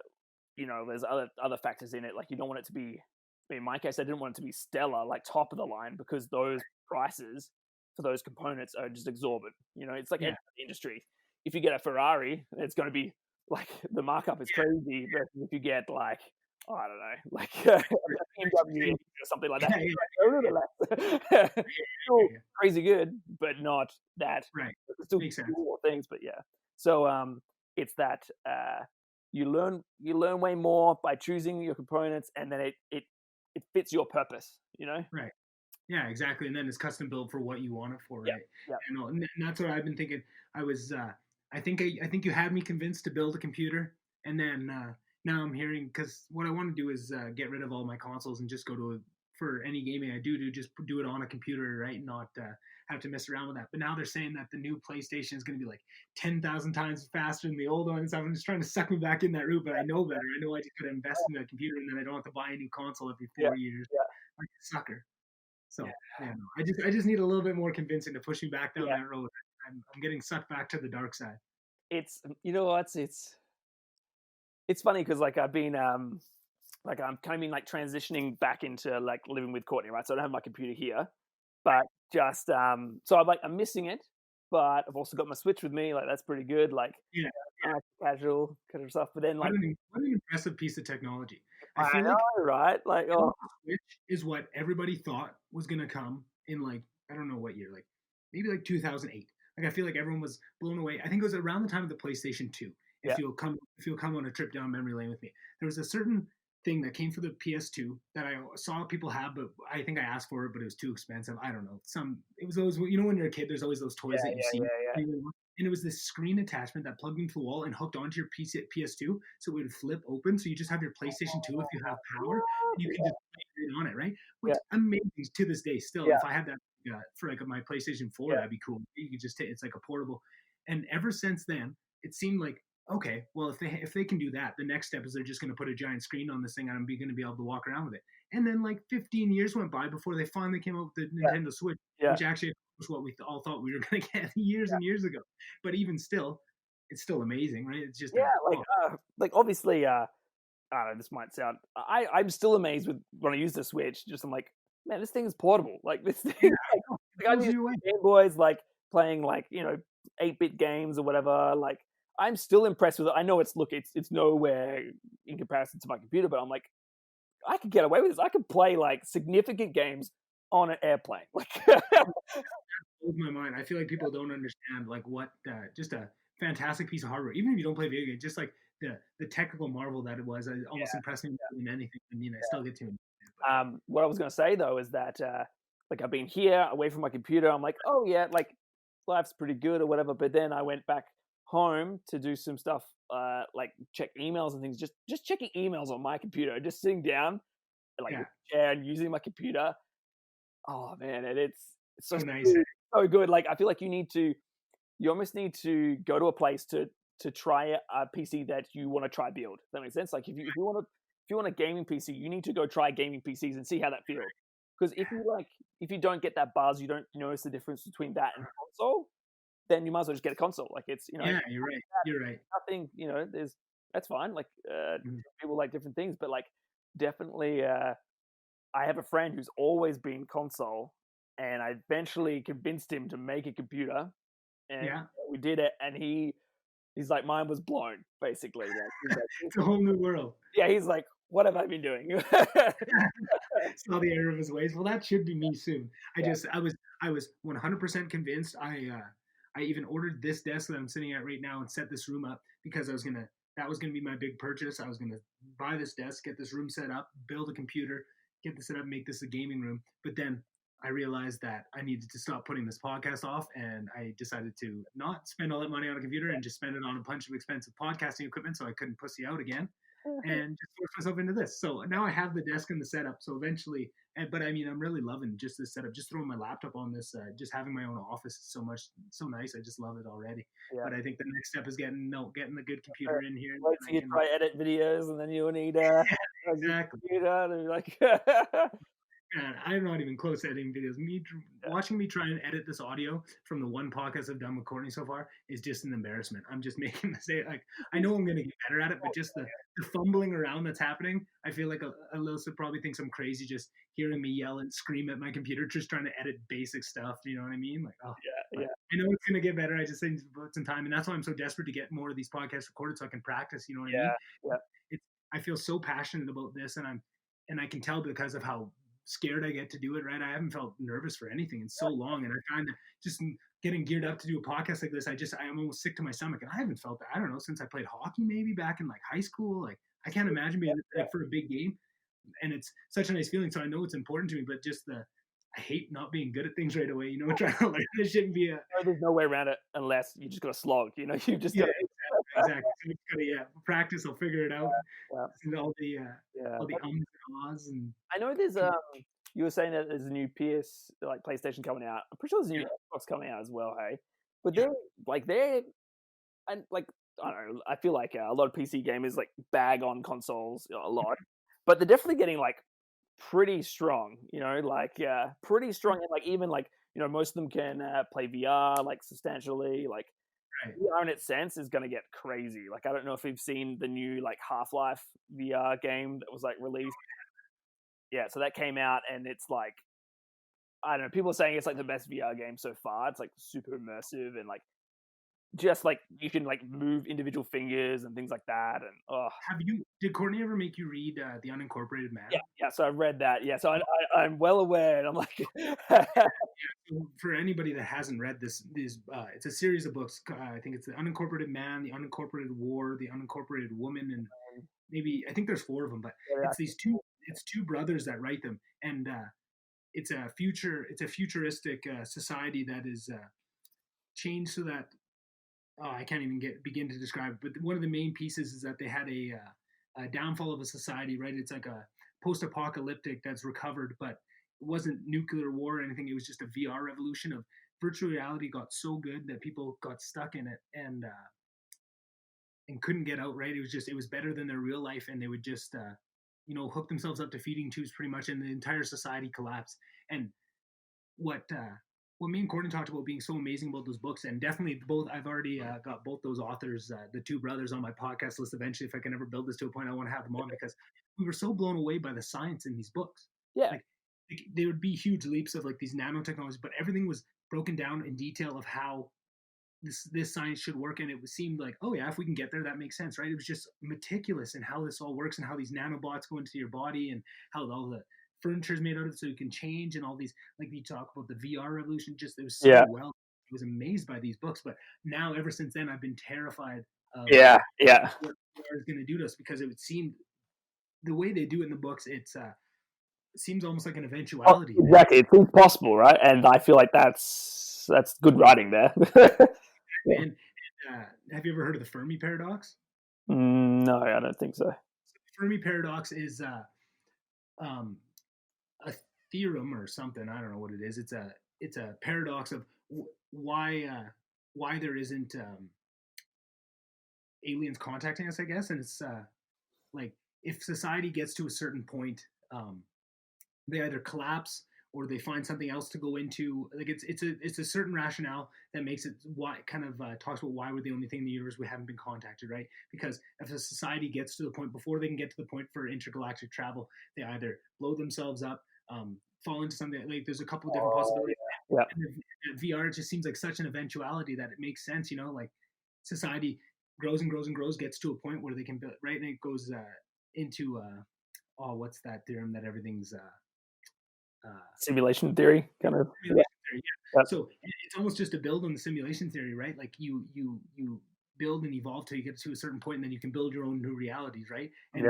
there's other factors in it. Like you don't want it to be. In my case, I didn't want it to be stellar, like top of the line, because those prices for those components are just exorbitant. It's like any Yeah. industry. If you get a Ferrari, it's going to be like the markup is crazy. But if you get like, oh, I don't know, like a BMW Same. or something like that, Yeah. it's Yeah. like a little less. It's still Yeah. crazy good, but not that. Right. It's still Makes sense. cool things, but yeah. So it's that you learn way more by choosing your components, and then it fits your purpose. Right. Yeah, exactly. And then it's custom built for what you want it for, Yeah, right? yeah, And that's what I've been thinking. I was, I think you had me convinced to build a computer, and then now I'm hearing because what I want to do is get rid of all my consoles and just go to for any gaming I do just do it on a computer, right? Not have to mess around with that. But now they're saying that the new PlayStation is going to be like 10,000 times faster than the old one, and stuff. I'm just trying to suck me back in that route, but I know better. I know I just got to invest in a computer, and then I don't have to buy a new console every yeah, 4 years yeah, like a sucker. yeah. So yeah, no, I just need a little bit more convincing to push me back down Yeah. that road. I'm getting sucked back to the dark side. It's you know what it's it's funny because like I've been like I'm kind of been like transitioning back into like living with Courtney, right? So I don't have my computer here, but just so I'm missing it, but I've also got my Switch with me. Like that's pretty good. Like Yeah. casual kind of stuff. But then like What an impressive piece of technology. I I feel like know, right? Like the Switch is what everybody thought was gonna come in like I don't know what year, like maybe like 2008. Like I feel like everyone was blown away. I think it was around the time of the PlayStation 2. Yeah. If you'll come on a trip down memory lane with me, there was a certain thing that came for the PS2 that I saw people have, but I think I asked for it, but it was too expensive. I don't know. It was those, you know, when you're a kid, there's always those toys that you see. And it was this screen attachment that plugged into the wall and hooked onto your PS2, so it would flip open. So you just have your PlayStation 2 if you have power, and you can just play it on it, right? Which amazing to this day. Still, if I had that for like my PlayStation 4, that'd be cool. You could just take it's like a portable. And ever since then, it seemed like okay, well if they can do that, the next step is they're just going to put a giant screen on this thing, and I'm going to be able to walk around with it. And then like 15 years went by before they finally came up with the Nintendo Switch, which actually was what we all thought we were going to get years and years ago. But even still, it's still amazing, right? It's just like obviously, I don't know. This might sound. I'm still amazed with when I use the Switch. Just I'm like, man, this thing is portable. Like this thing, like I'm using Game Boys, like playing like 8-bit games or whatever. Like I'm still impressed with it. I know it's nowhere in comparison to my computer, but I'm like, I could get away with this. I could play like significant games on an airplane. Like that blows my mind. I feel like people don't understand like what just a fantastic piece of hardware. Even if you don't play video games, just like the technical marvel that it was, almost impressing me than anything. I mean, I still get to. What I was going to say though is that like I've been here away from my computer. I'm like, oh yeah, like life's pretty good or whatever. But then I went back home to do some stuff, like check emails and things. Just checking emails on my computer, just sitting down, like chair and using my computer. Oh man, and it's so nice, so good. Like I feel like you almost need to go to a place to try a PC that you want to try build. Does that makes sense? Like if you want a gaming PC, you need to go try gaming PCs and see how that feels. Because if you don't get that buzz, you don't notice the difference between that and console, then you might as well just get a console. Like it's you're right. You're right. Nothing, that's fine. Like people like different things, but like definitely, I have a friend who's always been console, and I eventually convinced him to make a computer, and we did it. And he's like, mine was blown, basically. Like, it's a whole new world. Yeah, he's like, what have I been doing? Saw the error of his ways. Well, that should be me soon. I was 100% convinced. I even ordered this desk that I'm sitting at right now and set this room up because that was gonna be my big purchase. I was gonna buy this desk, get this room set up, build a computer, get this set up, make this a gaming room. But then I realized that I needed to stop putting this podcast off, and I decided to not spend all that money on a computer and just spend it on a bunch of expensive podcasting equipment so I couldn't pussy out again and just force myself into this. So now I have the desk and the setup. So eventually, but I mean, I'm really loving just this setup. Just throwing my laptop on this, just having my own office is so nice. I just love it already. Yeah. But I think the next step is getting the good computer in here. Wait till you try edit videos, and then you'll need exactly. Computer and like. Man, I'm not even close to editing videos. Watching me try and edit this audio from the one podcast I've done with Courtney so far is just an embarrassment. I'm just making mistakes. Like I know I'm going to get better at it, but just the fumbling around that's happening, I feel like Alyssa probably thinks I'm crazy just hearing me yell and scream at my computer, just trying to edit basic stuff. You know what I mean? Like, I know it's going to get better. I just think put some time, and that's why I'm so desperate to get more of these podcasts recorded so I can practice. You know what I mean? Yeah. I feel so passionate about this, and I can tell because of how scared I get to do it, right? I haven't felt nervous for anything in so long, and I find that just getting geared up to do a podcast like this, I'm almost sick to my stomach, and I haven't felt that, I don't know, since I played hockey maybe back in like high school. Like I can't imagine being like for a big game, and it's such a nice feeling. So I know it's important to me, but just I hate not being good at things right away, trying to learn this shouldn't be there's no way around it unless you just got to slog, you just got exactly. So it's gotta, practice. I'll figure it out. And all the ums and ahs. And I know there's you were saying that there's a new PlayStation coming out. I'm pretty sure there's a new Xbox coming out as well. Hey, but they're and like I don't know. I feel like a lot of PC gamers like bag on consoles a lot, but they're definitely getting like pretty strong. Pretty strong, and like even like most of them can play VR like substantially like. Right. VR in its sense is going to get crazy. Like, I don't know if you've seen the new like Half-Life VR game that was like released. Yeah, so that came out, and it's like, I don't know, people are saying it's like the best VR game so far. It's like super immersive, and like just like you can like move individual fingers and things like that. And Did Courtney ever make you read The Unincorporated Man? yeah, so I've read that. Yeah, so I'm well aware, and I'm like, For anybody that hasn't read this, it's a series of books. I think it's The Unincorporated Man, The Unincorporated War, The Unincorporated Woman, and maybe I think there's 4 of them. But it's two brothers that write them, and it's a futuristic society that is changed so that I can't even begin to describe it. But one of the main pieces is that they had a downfall of a society, right? It's like a post-apocalyptic that's recovered, but it wasn't nuclear war or anything. It was just a VR revolution of virtual reality got so good that people got stuck in it and couldn't get out, right? It was better than their real life, and they would just hook themselves up to feeding tubes pretty much, and the entire society collapsed. And what me and Courtney talked about being so amazing about those books, and definitely both, I've already got both those authors, the 2 brothers, on my podcast list eventually. If I can ever build this to a point, I want to have them on, because we were so blown away by the science in these books. yeah, Like they would be huge leaps of like these nanotechnologies, but everything was broken down in detail of how this science should work, and it seemed like, oh yeah, if we can get there, that makes sense, right? It was just meticulous in how this all works, and how these nanobots go into your body, and how all the furniture is made out of it so you can change, and all these, like you talk about the VR revolution, just it was so well. I was amazed by these books, but now ever since then I've been terrified of what VR is going to do to us, because it would seem the way they do it in the books, it seems almost like an eventuality. exactly. It seems possible, right? And I feel like that's good writing there. And have you ever heard of the Fermi paradox? No, I don't think so. The Fermi paradox is a theorem or something. I don't know what it is. It's a paradox of why there isn't aliens contacting us, I guess. And it's like, if society gets to a certain point, they either collapse or they find something else to go into. Like it's a certain rationale that makes it why kind of talks about why we're the only thing in the universe we haven't been contacted, right? Because if a society gets to the point, before they can get to the point for intergalactic travel, they either blow themselves up, fall into something. Like there's a couple of different possibilities. Yeah. And VR just seems like such an eventuality that it makes sense, like society grows and grows and grows, gets to a point where they can build, right? And it goes into what's that theorem that everything's simulation theory, kind of. Simulation theory, yeah. So it's almost just a build on the simulation theory, right? Like you build and evolve till you get to a certain point, and then you can build your own new realities, right? And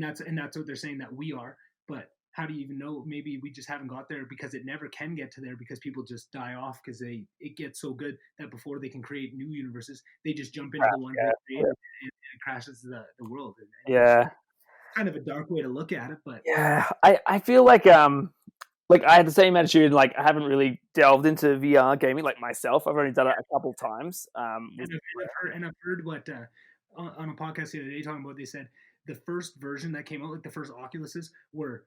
that's what they're saying that we are. But how do you even know? Maybe we just haven't got there, because it never can get to there, because people just die off, because it gets so good that before they can create new universes, they just jump into the one they created, and it crashes the world. And kind of a dark way to look at it, but I feel like I had the same attitude. Like, I haven't really delved into VR gaming like myself. I've only done it a couple times. And I've heard what on a podcast the other day talking about. They said the first version that came out, like the first Oculuses, were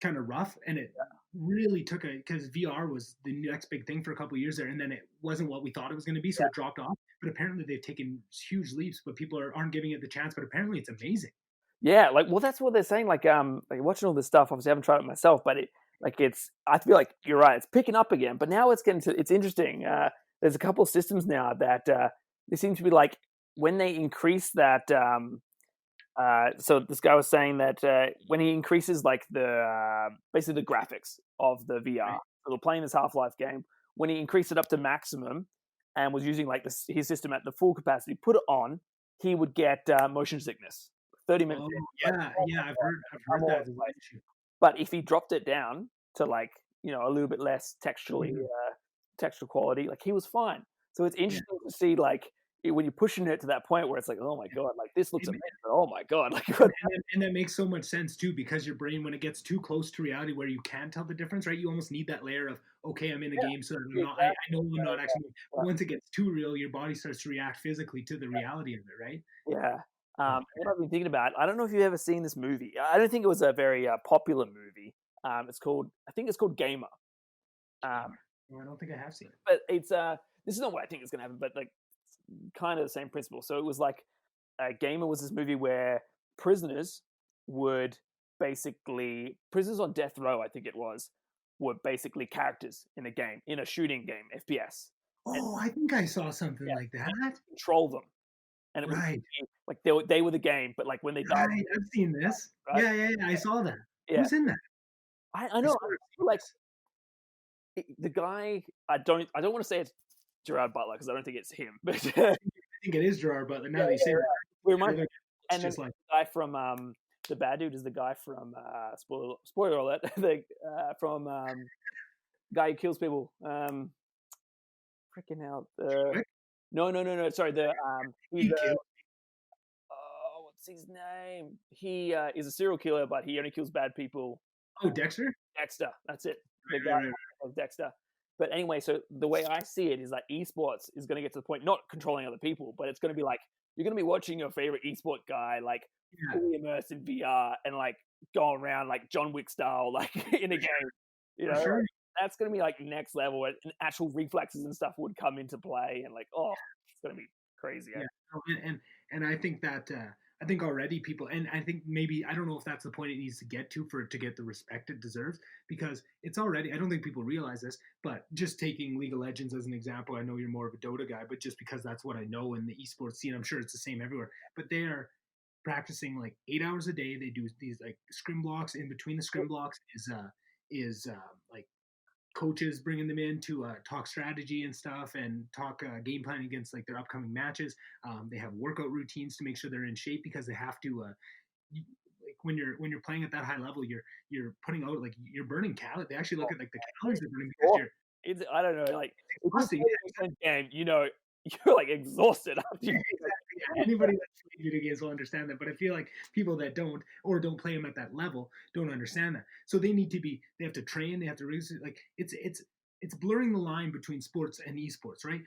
kind of rough, and it really took because VR was the next big thing for a couple of years there, and then it wasn't what we thought it was going to be, so it dropped off. But apparently they've taken huge leaps, but people aren't giving it the chance. But apparently it's amazing. Yeah, that's what they're saying. Like watching all this stuff. Obviously, I haven't tried it myself, but I feel like you're right. It's picking up again, but now it's interesting. There's a couple of systems now that they seem to be like, when they increase that. So this guy was saying that when he increases like the basically the graphics of the VR, right. So they're playing this Half-Life game. When he increased it up to maximum and was using like his system at the full capacity, put it on, he would get motion sickness. 30 minutes. I've heard that. But if he dropped it down to like, a little bit less textural quality, like, he was fine. So it's interesting to see, like, when you're pushing it to that point where it's like, oh my god, like, this looks amazing. Oh my god, like, and that makes so much sense too, because your brain, when it gets too close to reality where you can't tell the difference, right? You almost need that layer of, okay, I'm in a game, so I know I'm not actually. Once it gets too real, your body starts to react physically to the reality of it, right? Yeah. What I've been thinking about, I don't know if you've ever seen this movie. I don't think it was a very popular movie. I think it's called Gamer. I don't think I have seen it. But it's this is not what I think is going to happen, but like kind of the same principle. So it was like Gamer was this movie where prisoners would prisoners on death row, I think it was, were basically characters in a game, in a shooting game, FPS. Oh, I think I saw something like that. Control them, and it was Right. like they were the game, but like when they died, Right. I've seen this. right? Yeah. I saw that. Yeah, Who's in that? I know. I feel like the guy. I don't want to say it's Gerard Butler because I don't think it's him, but I think it is Gerard Butler. Now that you say that, we remind. it's And then just like the guy from the bad dude is the guy from spoiler alert, the from guy who kills people. Freaking hell. No. Sorry, he's what's his name? He is a serial killer, but he only kills bad people. Oh, Dexter. Dexter, that's it. The Right, guy right. of Dexter. But anyway, so the way I see it is that esports is going to get to the point, not controlling other people, but it's going to be like you're going to be watching your favorite esport guy like fully immersed in VR and like going around like John Wick style, like in a game. You know, Sure. that's going to be like next level, and actual reflexes and stuff would come into play, and like, oh, it's going to be crazy. Yeah. And I think that I think already people, and I think maybe I don't know if that's the point it needs to get to for it to get the respect it deserves, because it's already, I don't think people realize this, but just taking League of Legends as an example, I know you're more of a Dota guy, but just because that's what I know in the esports scene, I'm sure it's the same everywhere. But they are practicing like 8 hours a day. They do these like scrim blocks. In between the scrim blocks is like coaches bringing them in to talk strategy and stuff and talk game planning against like their upcoming matches. They have workout routines to make sure they're in shape, because they have to like when you're playing at that high level, you're putting out like you're burning calories. They actually look at like the calories they're burning because It's I don't know, like it's exhausting. Game, you know, you're like exhausted after you. Exactly. Yeah. Anybody that's played video games will understand that, but I feel like people that don't or don't play them at that level don't understand that. So they have to train, they have to really, like it's blurring the line between sports and esports, right?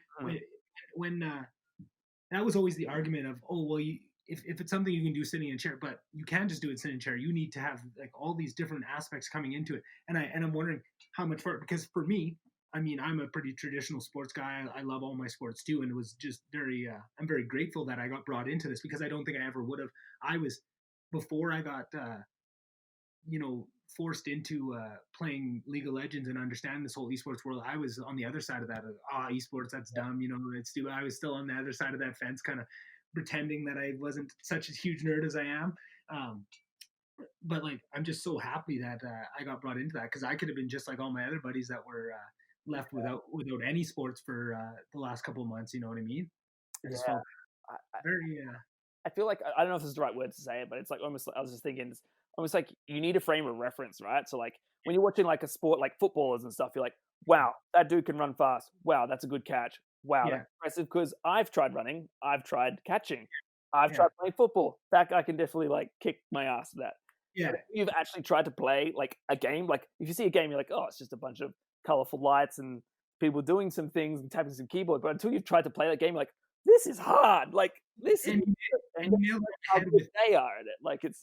When that was always the argument of, oh well, if it's something you can do sitting in a chair, but you can't just do it sitting in a chair. You need to have like all these different aspects coming into it, and I'm wondering how much for, because for me, I mean, I'm a pretty traditional sports guy. I love all my sports too, and it was just I'm very grateful that I got brought into this, because I don't think I ever would have. I was, before I got forced into playing League of Legends and understanding this whole esports world. I was on the other side of that. Esports, that's dumb. It's stupid. I was still on the other side of that fence, kind of pretending that I wasn't such a huge nerd as I am. But like, I'm just so happy that I got brought into that, because I could have been just like all my other buddies that were left without any sports for the last couple of months. You know what I mean? I just felt very. I feel like, I don't know if this is the right word to say it, but it's like almost, I was just thinking, it's almost like you need a frame of reference, right? So like when you're watching like a sport, like footballers and stuff, you're like, wow, that dude can run fast. Wow, that's a good catch. Wow, that's impressive, because I've tried running, I've tried catching, I've tried playing football. That guy can definitely like kick my ass at that. Yeah. But if you've actually tried to play like a game, like if you see a game, you're like, oh, it's just a bunch of colorful lights and people doing some things and tapping some keyboard. But until you've tried to play that game, you're like, this is hard. Like this is and you nailed how good they are at it. Like it's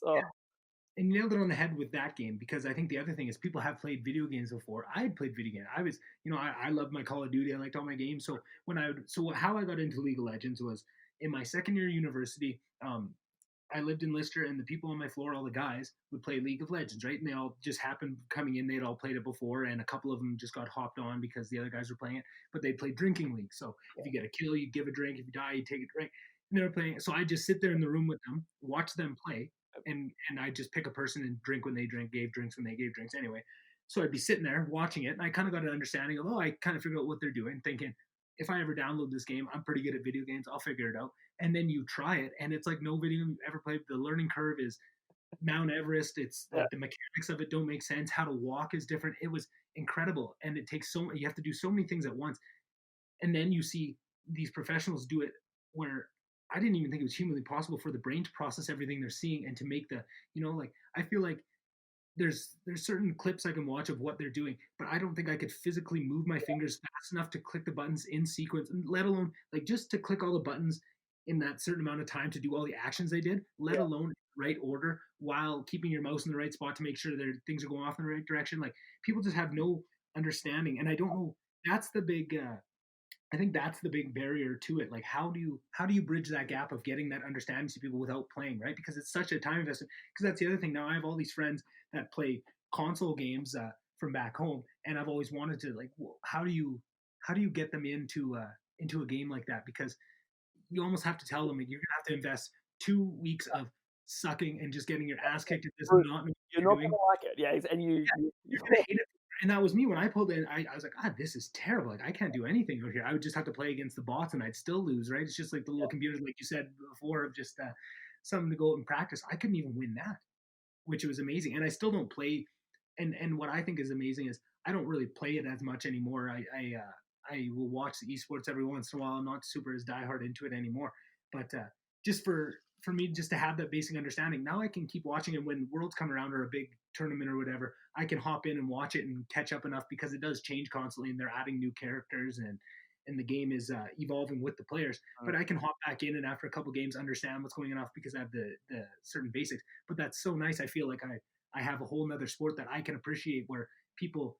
and you nailed it on the head with that game, because I think the other thing is people have played video games before. I had played video games. I was, I loved my Call of Duty. I liked all my games. So how I got into League of Legends was in my second year of university. I lived in Lister, and the people on my floor, all the guys, would play League of Legends, right? And they all just happened coming in. They'd all played it before, and a couple of them just got hopped on because the other guys were playing it. But they played drinking league. So if you get a kill, you give a drink. If you die, you take a drink. And they were playing. So I just sit there in the room with them, watch them play, and I just pick a person and drink when they drink, gave drinks when they gave drinks. Anyway, so I'd be sitting there watching it, and I kind of got an understanding of, I kind of figured out what they're doing, thinking, if I ever download this game, I'm pretty good at video games. I'll figure it out. And then you try it, and it's like no video you've ever played. The learning curve is Mount Everest. It's like the mechanics of it don't make sense. How to walk is different. It was incredible, and it takes you have to do so many things at once. And then you see these professionals do it where I didn't even think it was humanly possible for the brain to process everything they're seeing and to make the, like, I feel like there's certain clips I can watch of what they're doing, but I don't think I could physically move my fingers fast enough to click the buttons in sequence, let alone like just to click all the buttons in that certain amount of time to do all the actions they did, let alone in the right order while keeping your mouse in the right spot to make sure that things are going off in the right direction. Like, people just have no understanding, and I don't know. That's the big I think that's the big barrier to it. Like, how do you bridge that gap of getting that understanding to people without playing, right? Because it's such a time investment. Because that's the other thing. Now I have all these friends that play console games from back home, and I've always wanted to like, how do you get them into a game like that? Because you almost have to tell them you're gonna have to invest 2 weeks of sucking and just getting your ass kicked at this, not knowing what You're you're not doing. gonna like it, yeah. And You're gonna hate it. And that was me when I pulled in. I was like, this is terrible. Like, I can't do anything out here. I would just have to play against the bots, and I'd still lose. Right? It's just like the little computers, like you said before, of just something to go out and practice. I couldn't even win that, which was amazing. And I still don't play. And what I think is amazing is I don't really play it as much anymore. I will watch the esports every once in a while. I'm not super as diehard into it anymore, but just for me just to have that basic understanding, now I can keep watching it when worlds come around or a big tournament or whatever. I can hop in and watch it and catch up enough because it does change constantly and they're adding new characters and the game is evolving with the players. But I can hop back in and after a couple games understand what's going on because I have the certain basics. But that's so nice. I feel like I have a whole nother sport that I can appreciate where people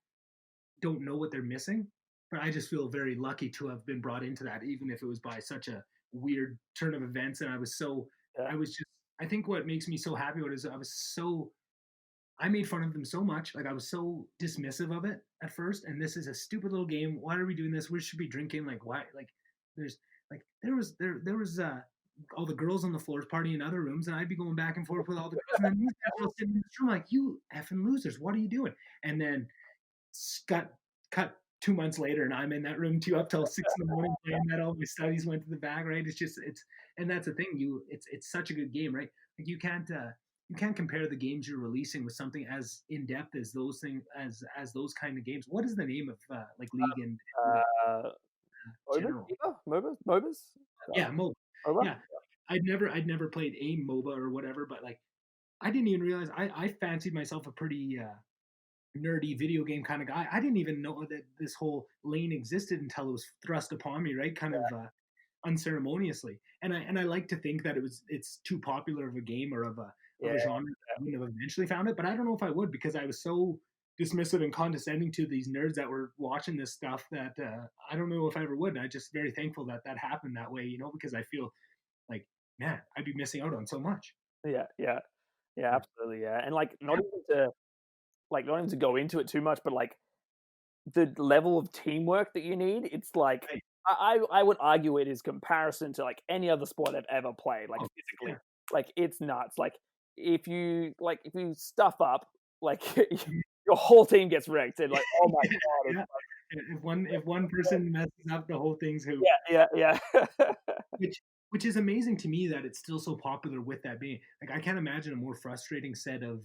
don't know what they're missing. But I just feel very lucky to have been brought into that, even if it was by such a weird turn of events. And I was I think what makes me so happy about it is I made fun of them so much. Like I was so dismissive of it at first. And this is a stupid little game. Why are we doing this? We should be drinking. Like why? Like there was all the girls on the floors partying in other rooms, and I'd be going back and forth with all the girls. And then these guys were sitting in this room like, you effing losers, what are you doing? And then cut 2 months later, and I'm in that room too up till 6 in the morning playing that. All my studies went to the bag, right? And that's the thing. It's such a good game, right? Like you can't compare the games you're releasing with something as in depth as those things as those kind of games. What is the name of like League and general? MOBAs? Yeah, MOBA. Yeah, I'd never played a MOBA or whatever, but like I didn't even realize I fancied myself a pretty nerdy video game kind of guy. I didn't even know that this whole lane existed until it was thrust upon me, right? Kind of unceremoniously. And I like to think that it's too popular of a game or of a genre that I wouldn't have eventually found it. But I don't know if I would because I was so dismissive and condescending to these nerds that were watching this stuff that I don't know if I ever would. And I'm just very thankful that happened that way, because I feel like, man, I'd be missing out on so much. Yeah, absolutely, yeah. And like not even to go into it too much, but like the level of teamwork that you need, it's like I would argue it is comparison to like any other sport I've ever played, like physically. Like it's nuts. Like if you stuff up, like your whole team gets wrecked, and like oh my god. If one person messes up, the whole thing's hooped. Yeah. Which is amazing to me that it's still so popular with that being. Like I can't imagine a more frustrating set of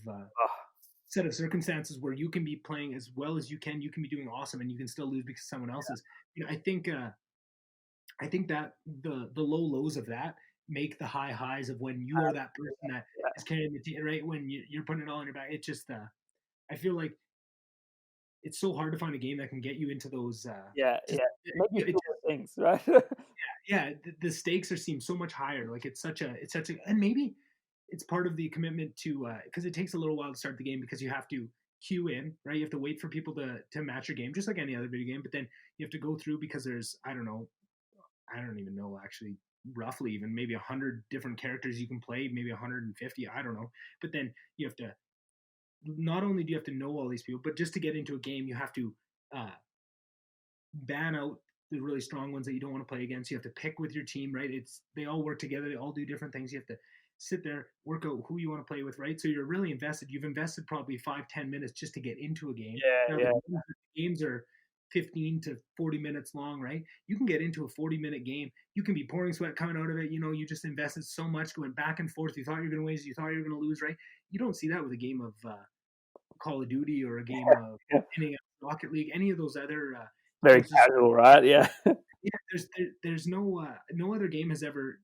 circumstances where you can be playing as well as you can be doing awesome, and you can still lose because someone else is. I think that the low lows of that make the high highs of when you are that person that is carrying the team, right? When you're putting it all on your back. It just I feel like it's so hard to find a game that can get you into those things, right? The stakes seem so much higher. Like it's such a and maybe it's part of the commitment to because it takes a little while to start the game because you have to queue in, right? You have to wait for people to match your game just like any other video game, but then you have to go through because there's I don't even know actually, roughly even maybe 100 different characters you can play, maybe 150, I don't know. But then you have to, not only do you have to know all these people, but just to get into a game you have to ban out the really strong ones that you don't want to play against. You have to pick with your team, right? They all work together, they all do different things. You have to sit there, work out who you want to play with, right? So you're really invested. You've invested probably 5-10 minutes just to get into a game. The games are 15 to 40 minutes long, right? You can get into a 40-minute game. You can be pouring sweat coming out of it. You just invested so much going back and forth. You thought you were going to win, you thought you were going to lose, right? You don't see that with a game of Call of Duty or a game of Rocket League, any of those other very casual, right? Yeah. There's no other game has ever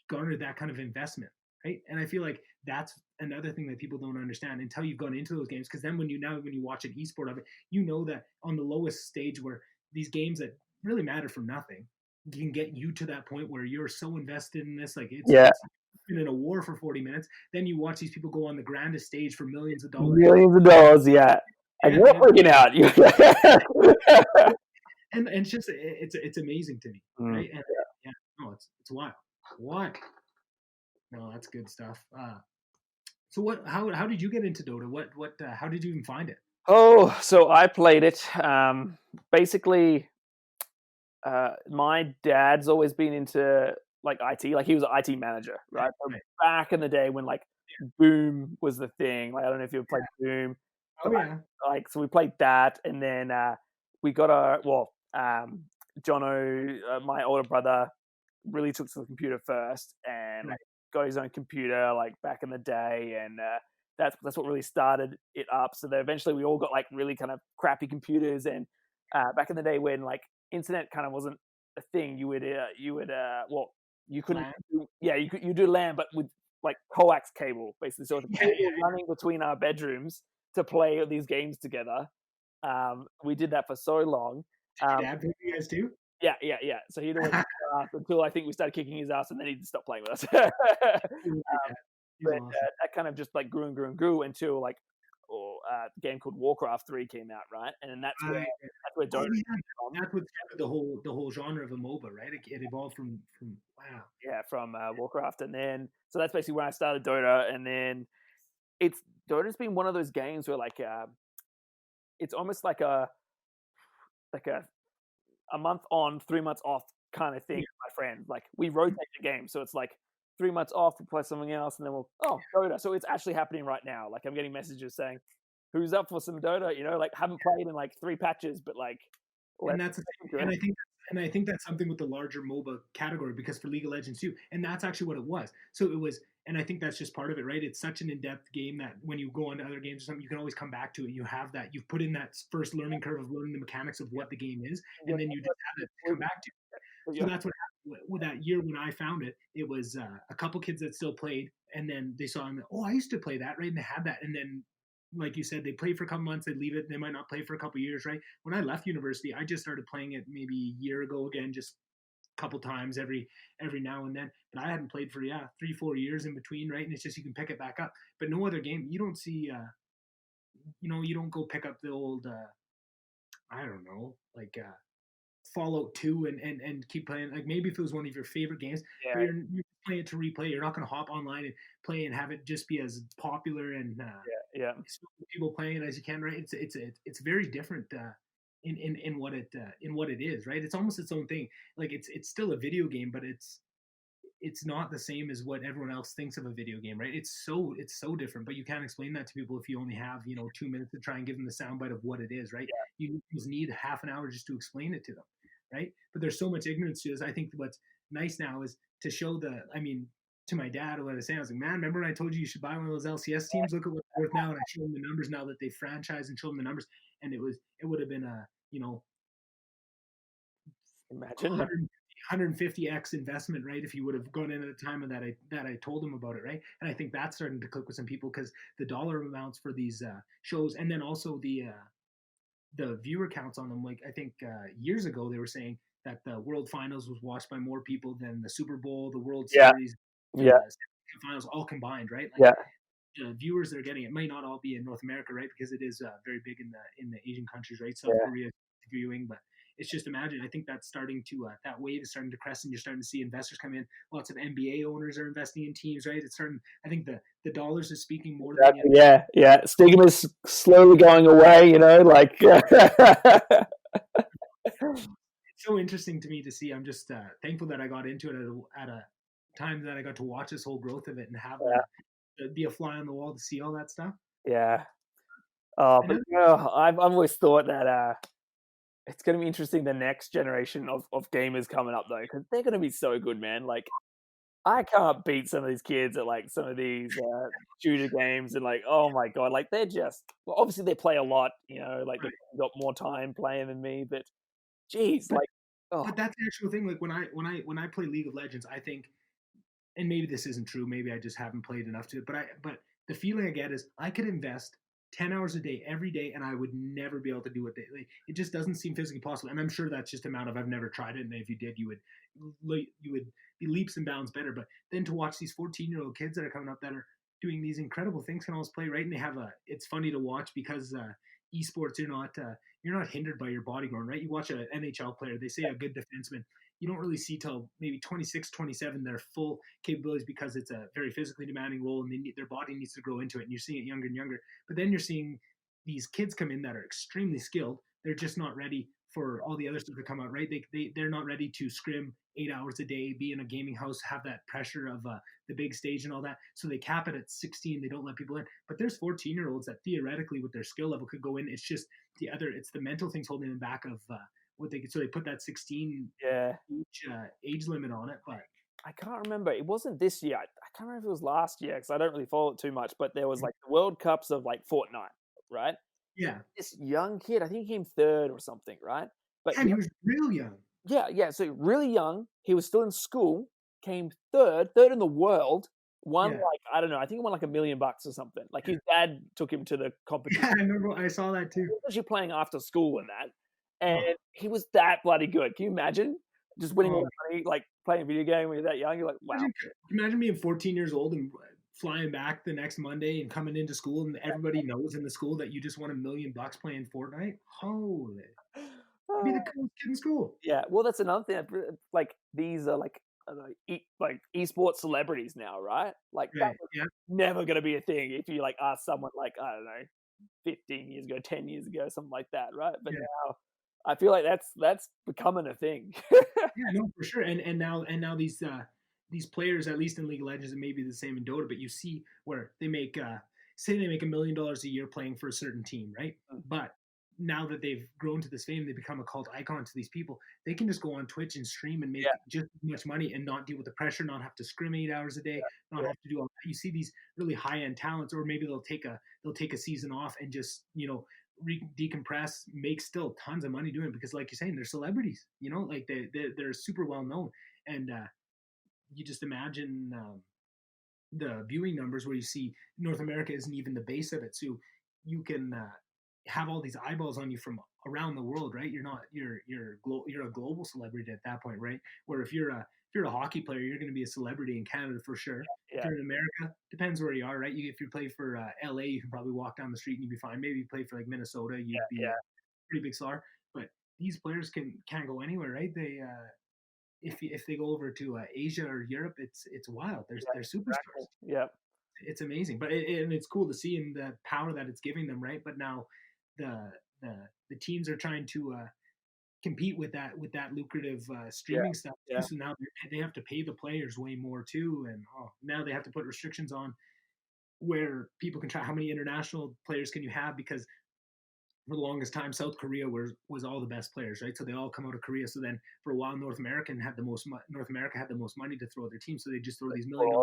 garnered that kind of investment, right? And I feel like that's another thing that people don't understand until you've gone into those games. Because then when you watch an esport of it, that on the lowest stage where these games that really matter for nothing can get you to that point where you're so invested in this, like it's been in a war for 40 minutes. Then you watch these people go on the grandest stage for millions of dollars. Yeah. And you're freaking out. and it's just it's amazing to me, Mm. right? And yeah, no, it's wild. What? No, that's good stuff. So what? How did you get into Dota? What? How did you even find it? Oh, so I played it. Basically, my dad's always been into like IT. Like he was an IT manager, right? From Right. back in the day when like Boom was the thing. Like I don't know if you ever played Boom, Oh but yeah. like so we played that, and then we got our Jono, my older brother, really took to the computer first, and Right. got his own computer like back in the day, and that's what really started it up. So then eventually we all got like really kind of crappy computers, and back in the day when like internet kind of wasn't a thing, you couldn't Land. you do LAN, but with like coax cable basically. So it's a Yeah, cable running between our bedrooms to play these games together. We did that for so long. Did Um, your dad play with you guys too? yeah. So he always until I think we started kicking his ass, and then he stopped playing with us. He was like that. He's But awesome. that kind of just like grew and grew and grew until like a game called Warcraft 3 came out, right? And then Right. that's where Oh Dota yeah, came from. that's what started the whole genre of a MOBA, right? It evolved from wow. Yeah, from Warcraft, and then so that's basically when I started Dota, and then it's Dota's been one of those games where like it's almost like like a month on, 3 months off kind of thing Yeah. with my friends. Like we rotate the game, so it's like 3 months off, we play something else, and then we'll Dota. So it's actually happening right now. Like I'm getting messages saying, "Who's up for some Dota?" You know, like haven't played in like 3 patches, but like And let's that's get into and it. I think that's something with the larger MOBA category because for League of Legends too, and that's actually what it was. So it was, and I think that's just part of it, right? It's such an in-depth game that when you go into other games or something, you can always come back to it. You have that, you've put in that first learning curve of learning the mechanics of what the game is, and then you just have it to come back to. So that's what happened with that year when I found it. It was a couple kids that still played, and then they saw, oh, I used to play that, right? And they had that, and then like you said, they play for a couple months, they leave it, they might not play for a couple years, right? When I left university, I just started playing it maybe a year ago again, just a couple times every now and then. But I hadn't played for 3-4 years in between, right? And it's just you can pick it back up. But no other game, you don't see, you don't go pick up the old, I don't know, like Fallout 2 and keep playing. Like maybe if it was one of your favorite games, but Yeah, you're playing it to replay. You're not going to hop online and play and have it just be as popular and yeah, people playing it as you can, right? It's very different in what it is, right? It's almost its own thing. Like it's still a video game, but it's not the same as what everyone else thinks of a video game, right? It's so different, but you can't explain that to people if you only have 2 minutes to try and give them the soundbite of what it is, right? You just need half an hour just to explain it to them, right? But there's so much ignorance to this. I think what's nice now is to show I mean, to my dad, what I was saying, I was like, man, remember when I told you should buy one of those LCS teams? Look at what they're worth now, and I show them the numbers now that they franchise and show them the numbers, and it would have been a imagine. 150x investment, right? If you would have gone in at the time of that I told him about it, right? And I think that's starting to click with some people because the dollar amounts for these shows, and then also the viewer counts on them. Like I think years ago they were saying that the World Finals was watched by more people than the Super Bowl, the World Yeah, Series, yeah, the finals all combined, right? Like yeah, the viewers that are getting it might not all be in North America, right? Because it is very big in the Asian countries, right? South yeah. Korea viewing, but it's just imagine. I think that's starting to that wave is starting to crest, and you're starting to see investors come in. Lots of NBA owners are investing in teams, right? It's starting. I think the dollars is speaking more than Exactly. Yeah. Stigma's slowly going away. You know, like it's so interesting to me to see. I'm just thankful that I got into it at a time that I got to watch this whole growth of it and have be a fly on the wall to see all that stuff. yeah. Oh, And but then, I've always thought that it's going to be interesting the next generation of gamers coming up though, because they're going to be so good, man. Like I can't beat some of these kids at like some of these shooter games, and like oh my god, like they're just well, obviously they play a lot, you know, like right. they've got more time playing than me, but geez, but like oh but that's the actual thing. Like when I play League of Legends, I think, and maybe this isn't true. Maybe I just haven't played enough to it. But the feeling I get is I could invest 10 hours a day every day, and I would never be able to do it. Like, it just doesn't seem physically possible. And I'm sure that's just amount of I've never tried it. And if you did, you would be leaps and bounds better. But then to watch these 14-year-old kids that are coming up that are doing these incredible things can always play right, and they have a. It's funny to watch because esports, you're not hindered by your body growing, right? You watch an NHL player, they say a good defenseman, you don't really see till maybe 26, 27 their full capabilities because it's a very physically demanding role and their body needs to grow into it. And you're seeing it younger and younger. But then you're seeing these kids come in that are extremely skilled. They're just not ready for all the other stuff to come out, right? They're not ready to scrim 8 hours a day, be in a gaming house, have that pressure of the big stage and all that. So they cap it at 16. They don't let people in. But there's 14-year-olds that theoretically with their skill level could go in. It's just it's the mental things holding them back of so they put that 16 age limit on it. But I can't remember. It wasn't this year. I can't remember if it was last year because I don't really follow it too much. But there was like the World Cups of like Fortnite, right? Yeah. This young kid, I think he came third or something, right? But he was real young. Yeah. So really young. He was still in school. Came third in the world. Won like, I don't know. I think he won like $1 million or something. Like his dad took him to the competition. Yeah, I remember. I saw that too. He was actually playing after school and that, and he was that bloody good. Can you imagine just winning all that money, like playing a video game when you're that young? You're like, wow. Imagine being 14 years old and flying back the next Monday and coming into school and everybody knows in the school that you just won $1 million playing Fortnite. Holy, you'd be the coolest kid in school. Yeah, well, that's another thing. Like these are like esports celebrities now, right? Like that was never going to be a thing if you like ask someone like, I don't know, 15 years ago, 10 years ago, something like that, right? But now I feel like that's becoming a thing. Yeah, no, for sure. And now these players, at least in League of Legends, and maybe the same in Dota, but you see where they make say they make $1 million a year playing for a certain team, right? But now that they've grown to this fame, they become a cult icon to these people. They can just go on Twitch and stream and make just as much money and not deal with the pressure, not have to scrim 8 hours a day, not have to do all that. You see these really high end talents, or maybe they'll take a season off and just decompress, make still tons of money doing it because, like you're saying, they're celebrities. Like they're super well known, and you just imagine the viewing numbers where you see North America isn't even the base of it, so you can have all these eyeballs on you from around the world, right? You're a global celebrity at that point, right? Where if you're a hockey player, you're going to be a celebrity in Canada for sure. If you're in America, depends where you are, right? If you play for LA, you can probably walk down the street and you'd be fine. Maybe you play for like Minnesota, you'd be a pretty big star. But these players can't go anywhere, right? They if they go over to Asia or Europe, it's wild. They're superstars. Yeah, it's amazing. But and it's cool to see in the power that it's giving them, right? But now the teams are trying to compete with that lucrative streaming stuff too. So now they have to pay the players way more too, and now they have to put restrictions on where people can try how many international players can you have, because for the longest time South Korea was all the best players, right? So they all come out of Korea. So then for a while North America had the most money to throw at their team, so they just throw these $1 million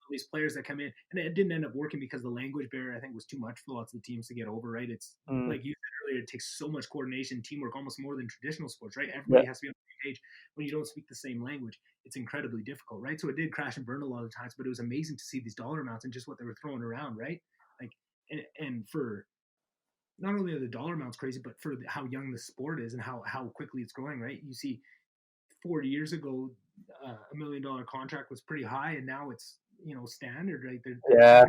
all these players that come in, and it didn't end up working because the language barrier, I think, was too much for lots of the teams to get over, right? It's like you said earlier, it takes so much coordination, teamwork, almost more than traditional sports, right? Everybody has to be on the same page. When you don't speak the same language, it's incredibly difficult, right? So it did crash and burn a lot of times, but it was amazing to see these dollar amounts and just what they were throwing around, right? Like, and for not only are the dollar amounts crazy, but for how young the sport is and how quickly it's growing, right? You see 40 years ago, $1 million contract was pretty high, and now it's standard, right? They're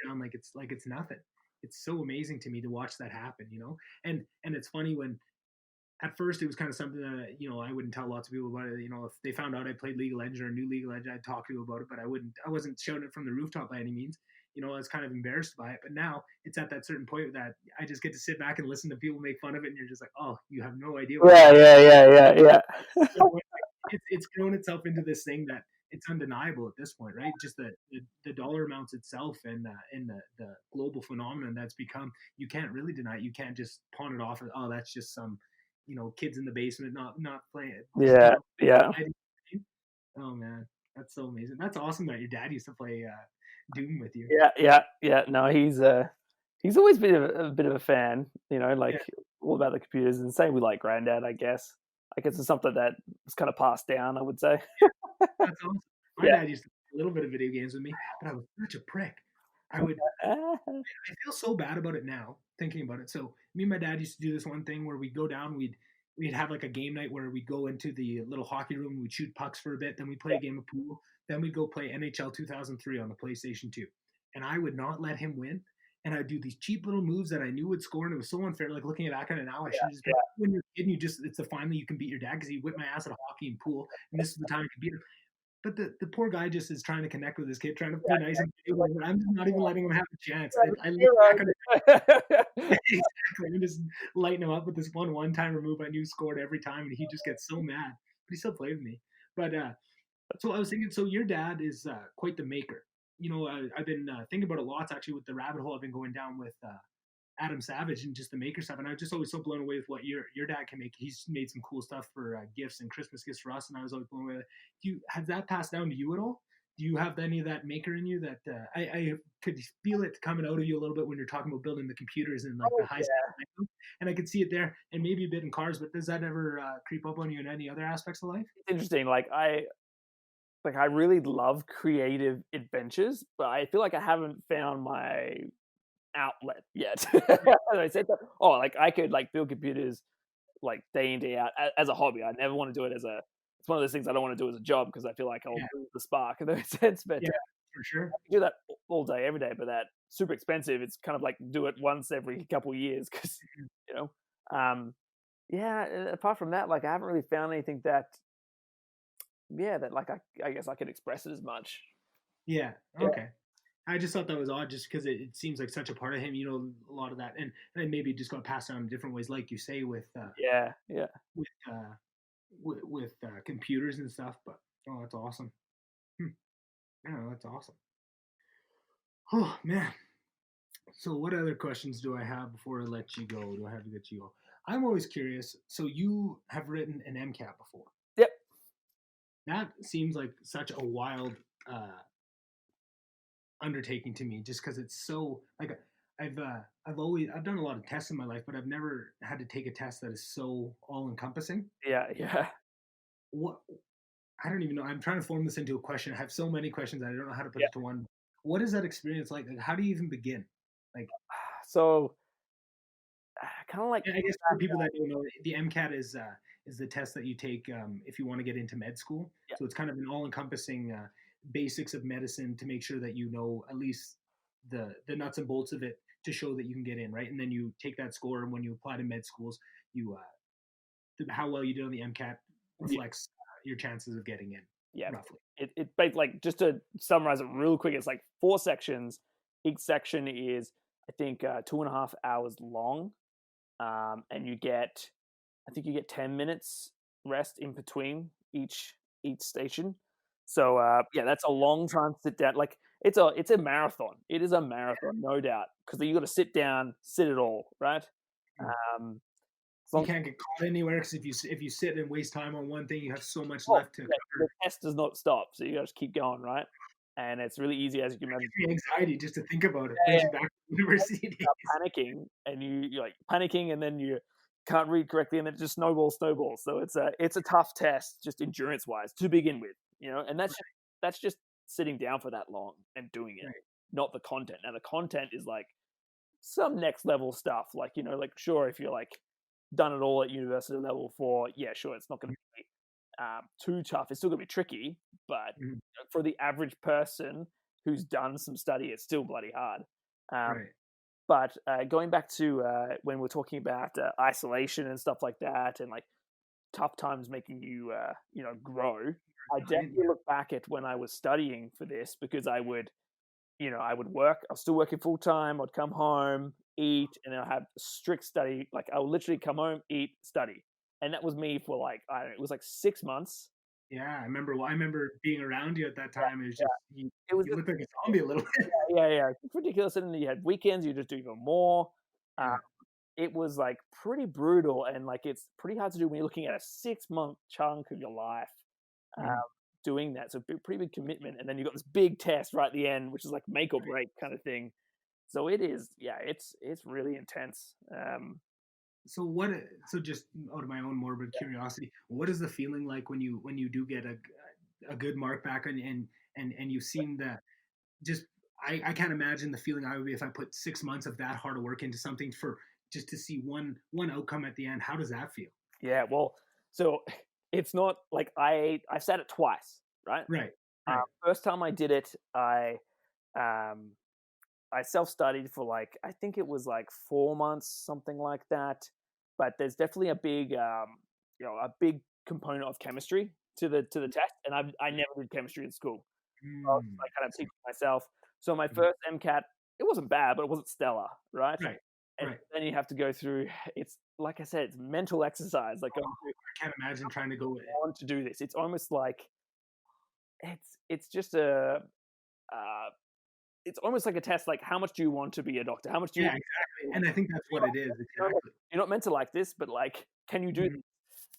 around like it's nothing. It's so amazing to me to watch that happen, and it's funny when at first it was kind of something that I wouldn't tell lots of people about it. If they found out I played League of Legends or a new League of Legends, I'd talk to them about it, but I wasn't shouting it from the rooftop by any means. I was kind of embarrassed by it, but now it's at that certain point that I just get to sit back and listen to people make fun of it, and you're just like, oh, you have no idea. Yeah. It's grown itself into this thing that it's undeniable at this point, right? Just the dollar amounts itself and the global phenomenon that's become, you can't really deny it. You can't just pawn it off as, oh, that's just some, kids in the basement not playing it. Yeah. Oh man, that's so amazing. That's awesome that your dad used to play Doom with you. Yeah. No, he's always been a bit of a fan, all about the computers, and same with like granddad, I guess. I guess it's something that was kind of passed down, I would say. That's awesome. My dad used to play a little bit of video games with me, but I was such a prick. I feel so bad about it now, thinking about it. So me and my dad used to do this one thing where we'd go down, we'd have like a game night where we'd go into the little hockey room, we'd shoot pucks for a bit, then we'd play a game of pool, then we'd go play NHL 2003 on the PlayStation 2. And I would not let him win. and I'd do these cheap little moves that I knew would score, and it was so unfair. Like looking back on it now, I should have just been, yeah. when you're a kid, it's the finally you can beat your dad because he whipped my ass at hockey and pool, and this is the time I could beat him. But the poor guy just is trying to connect with his kid, trying to be nice and I'm just not even letting him have a chance. I look back on it exactly. I'm just lighting him up with this one-timer move I knew scored every time, and he just gets so mad. But he still played with me. But so I was thinking, so your dad is quite the maker. I've been thinking about it lots actually with the rabbit hole I've been going down with Adam Savage and just the maker stuff. And I was just always so blown away with what your dad can make. He's made some cool stuff for gifts and Christmas gifts for us, and I was always blown away. Has that passed down to you at all? Do you have any of that maker in you that I could feel it coming out of you a little bit when you're talking about building the computers and like the high school, and I could see it there, and maybe a bit in cars. But does that ever creep up on you in any other aspects of life? It's interesting. I really love creative adventures, but I feel like I haven't found my outlet yet. I said that. Oh, like I could like build computers like day in day out as a hobby. I never want to do it as a. It's one of those things I don't want to do as a job because I feel like I'll lose the spark in that sense. But for sure, I do that all day, every day. But that's super expensive. It's kind of like do it once every couple of years because Apart from that, like I haven't really found anything that like I guess I could express it as much. Yeah. Okay. I just thought that was odd, just because it seems like such a part of him. A lot of that, and maybe it just got passed down in different ways, like you say with with computers and stuff. But that's awesome. Yeah, that's awesome. Oh man. So what other questions do I have before I let you go? Do I have to get you go? I'm always curious. So you have written an MCAT before. Yep. That seems like such a wild undertaking to me, just because it's so like I've done a lot of tests in my life, but I've never had to take a test that is so all encompassing. Yeah. What I don't even know. I'm trying to form this into a question. I have so many questions that I don't know how to put it to one. What is that experience like? Like, how do you even begin? Like, so kind of like I guess for people that don't know, the MCAT is the test that you take if you want to get into med school. So it's kind of an all-encompassing basics of medicine to make sure that you know at least the nuts and bolts of it to show that you can get in, right? And then you take that score, and when you apply to med schools, you how well you did on the MCAT reflects your chances of getting in. Yeah, roughly. It like just to summarize it real quick, it's like 4 sections. Each section is I think 2.5 hours long, and you get 10 minutes rest in between each station. So that's a long time to sit down. Like it's a marathon. It is a marathon, no doubt, because you got to sit down, sit it all, right? You can't get caught anywhere because if you sit and waste time on one thing, you have so much left to cover. The test does not stop, so you got to keep going, right? And it's really easy, as you can imagine. Anxiety just to think about it brings you back to university days. Panicking, and you're like panicking, and then you can't read correctly, and then it just snowballs. So it's a tough test, just endurance wise, to begin with, and that's just sitting down for that long and doing it, not the content. Now the content is like some next level stuff, like like sure, if you're like done it all at university level for, sure, it's not going to be too tough. It's still going to be tricky, but for the average person who's done some study, it's still bloody hard. But going back to when we're talking about isolation and stuff like that, and like tough times making you grow, I definitely look back at when I was studying for this, because I would work. I was still working full time. I'd come home, eat, and then I have strict study. Like I would literally come home, eat, study, and that was me for like it was like 6 months. Yeah, I remember being around you at that time. It was just you looked like a zombie a little bit. Yeah, it's ridiculous. And then you had weekends, you just do even more. It was like pretty brutal, and like it's pretty hard to do when you're looking at a 6-month chunk of your life. Doing that, so pretty big commitment, and then you got this big test right at the end, which is like make or break kind of thing. So it is, it's really intense. So just out of my own morbid curiosity, what is the feeling like when you do get a good mark back and you've seen that? Just I can't imagine the feeling I would be if I put 6 months of that hard work into something for just to see one outcome at the end. How does that feel? Yeah, well, so it's not like I've said it twice, right? Right. First time I did it, I I self-studied for like, I think it was like 4 months, something like that. But there's definitely a big, a big component of chemistry to the test, and I never did chemistry in school. I was Mm, like kind I of see. teaching myself. So my Mhm. first MCAT, it wasn't bad, but it wasn't stellar, right? Right, And right. then you have to go through. It's like I said, it's mental exercise. Like going through, I can't imagine trying to go with it. want to do this. It's almost like it's just a. Uh, it's almost like a test. Like, how much do you want to be a doctor? How much do you Yeah, want? exactly, and I think that's what it is, You're not exactly. you're not meant to like this, but like, can you do Mhm.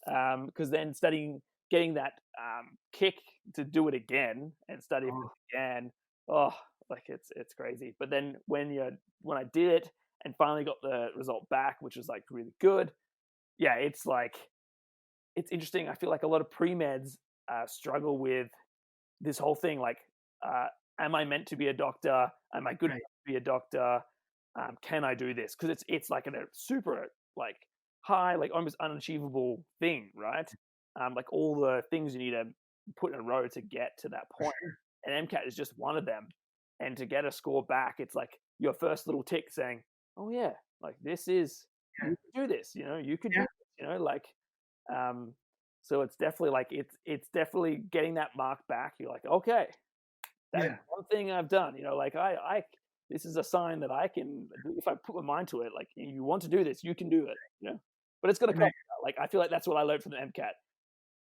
this? Because then studying, getting that kick to do it again and study Oh, again, oh, like it's crazy. But then when I did it and finally got the result back, which was like really good, yeah, it's like it's interesting. I feel like a lot of pre-meds struggle with this whole thing. Like, uh, am I meant to be a doctor? Am I good enough right. to be a doctor? Can I do this? Because it's like a super like high, like almost unachievable thing, right? Like all the things you need to put in a row to get to that For point. sure. And MCAT is just one of them. And to get a score back, it's like your first little tick saying, "Oh yeah, like this is Yeah, you can do this. You know, you could do yeah, this. You know, like." Um, so it's definitely like it's definitely getting that mark back. You're like, okay, that is yeah, one thing I've done. You know, like I this is a sign that I can if I put my mind to it. Like, you want to do this, you can do it. You know, but it's gonna and I come. Like, I feel like that's what I learned from the MCAT.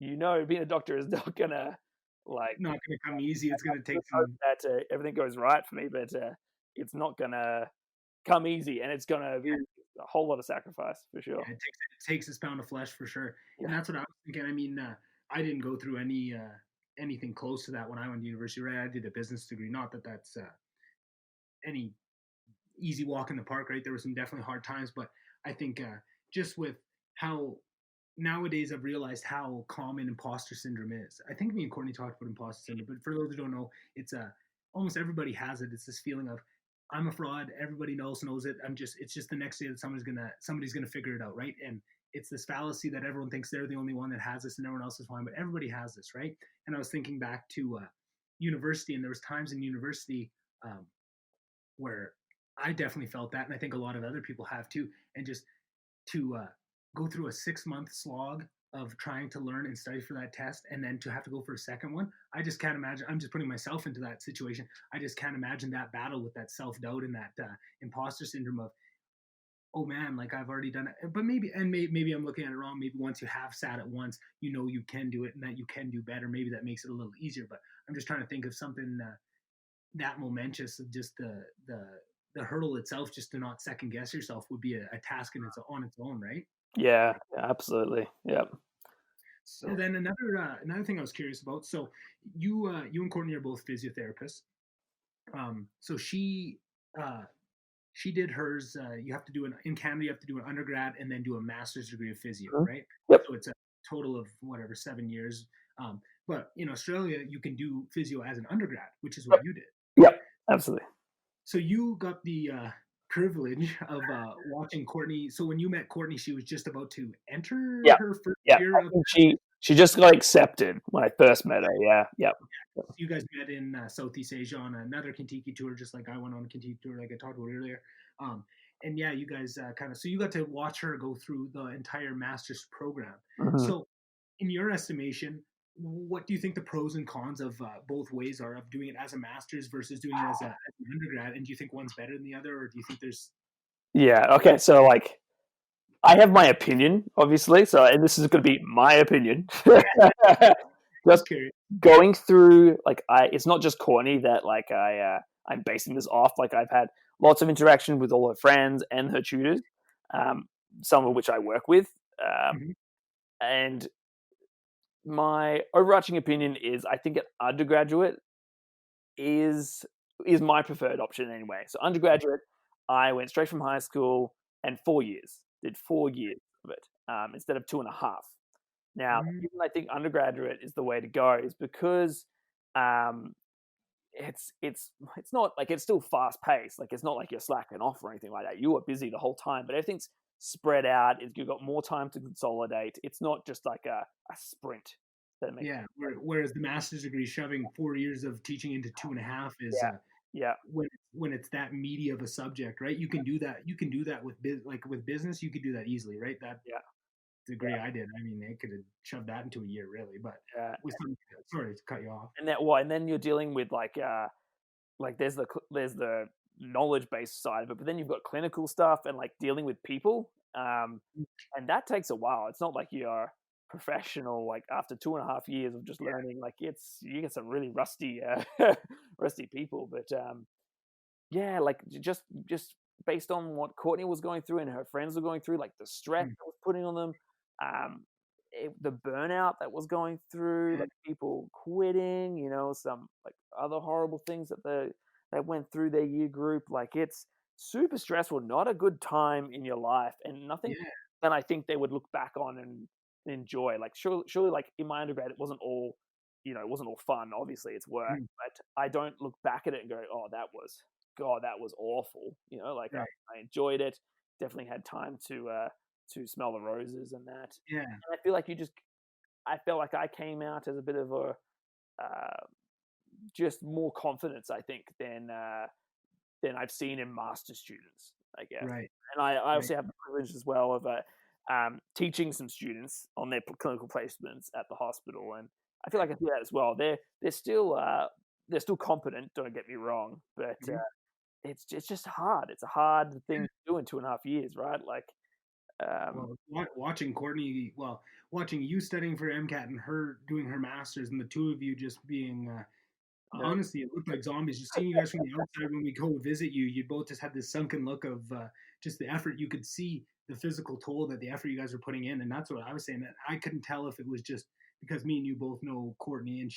You know, being a doctor is not gonna like. not gonna come easy, it's gonna I take hope some. that everything goes right for me, but it's not gonna come easy, and it's gonna be a whole lot of sacrifice for sure. Yeah, it takes its pound of flesh for sure, and Yeah. that's what I was thinking. I mean, I didn't go through anything close to that when I went to university. Right, I did a business degree. Not that that's any easy walk in the park. Right, there were some definitely hard times, but I think just with how nowadays I've realized how common imposter syndrome is. I think me and Courtney talked about imposter syndrome, but for those who don't know, it's almost everybody has it. It's this feeling of I'm a fraud. Everybody knows it. It's just the next day that somebody's gonna figure it out, right? And it's this fallacy that everyone thinks they're the only one that has this and everyone else is fine, but everybody has this, right? And I was thinking back to university, and there was times in university um, where I definitely felt that, and I think a lot of other people have too. And just to go through a 6 month slog of trying to learn and study for that test, and then to have to go for a second one, I just can't imagine. I'm just putting myself into that situation. I just can't imagine that battle with that self doubt and that imposter syndrome of, oh man, like I've already done it. But maybe I'm looking at it wrong. Maybe once you have sat it once, you know you can do it and that you can do better. Maybe that makes it a little easier. But I'm just trying to think of something that momentous of just the hurdle itself, just to not second guess yourself, would be a task in on its own, right? Yeah, yeah, absolutely. Yeah. So then another thing I was curious about. So you and Courtney are both physiotherapists. So uh, she did hers. You have to do in Canada. You have to do an undergrad and then do a master's degree of physio, Mhm. right? Yep. So it's a total of whatever 7 years. But in Australia, you can do physio as an undergrad, which is what Yep. you did. Yep. Absolutely. So you got the privilege of watching Courtney. So when you met Courtney, she was just about to enter Yeah. her first Yeah. year I of think masters. she just got accepted when I first met her. Yeah. Yep. You guys met in Southeast Asia on another Kentucky tour, just like I went on a Kentucky tour, like I talked about earlier. Um, and yeah, you guys so you got to watch her go through the entire master's program. Mhm. So, in your estimation, what do you think the pros and cons of both ways are of doing it as a master's versus doing it as an undergrad? And do you think one's better than the other, or do you think there's Yeah. Okay. So, like, I have my opinion, obviously. So, and this is going to be my opinion. Just just curious? going through, like, it's not just Courtney that like I'm basing this off. Like, I've had lots of interaction with all her friends and her tutors, um, some of which I work with, Mhm. and my overarching opinion is I think an undergraduate is is my preferred option anyway. So undergraduate, I went straight from high school and 4 years, did 4 years of it instead of 2.5. Now, the Mm, reason I think undergraduate is the way to go is because um, it's not like it's still fast paced. Like, it's not like you're slacking off or anything like that. You are busy the whole time, but everything's spread out. You've got more time to consolidate. It's not just like a sprint. That makes yeah. Whereas the master's degree, shoving 4 years of teaching into 2.5 is yeah, Yeah. when it's that meaty of a subject, right? You can do that. You can do that with with business. You could do that easily, right? That Yeah. degree I did. I mean, they could have shoved that into a year, really. But Yeah. with some, sorry to cut you off. And then you're dealing with like there's the knowledge based side of it, but then you've got clinical stuff and like dealing with people, and that takes a while. It's not like you're professional like after 2.5 years of just learning. Like you get some really rusty rusty people, but yeah, like just based on what Courtney was going through and her friends were going through, like the stress that was putting on them, um, the burnout that was going through, like people quitting, some like other horrible things that went through their year group. Like it's super stressful, not a good time in your life, and nothing Yeah, that I think they would look back on and enjoy. Like surely, like in my undergrad, it wasn't all, it wasn't all fun. Obviously, it's work, mm, but I don't look back at it and go, "Oh, God, that was awful." Like right. I enjoyed it. Definitely had time to smell the roses and that. Yeah, And I feel like I felt like I came out as a bit of a just more confidence, I think, than I've seen in master students, I guess. right, And I right. also have the privilege as well of teaching some students on their clinical placements at the hospital, and I feel like I do that as well. They're still competent. Don't get me wrong, but Mhm. it's just hard. It's a hard thing to do in 2.5 years, right? Like, um, Well, watching Courtney, well, watching you studying for MCAT and her doing her masters, and the two of you just being no, honestly, it looked like zombies. Just seeing you guys from the outside when we go visit you, you both just had this sunken look of just the effort. You could see the physical toll that the effort you guys are putting in, and that's what I was saying. That I couldn't tell if it was just because me and you both know Courtney, and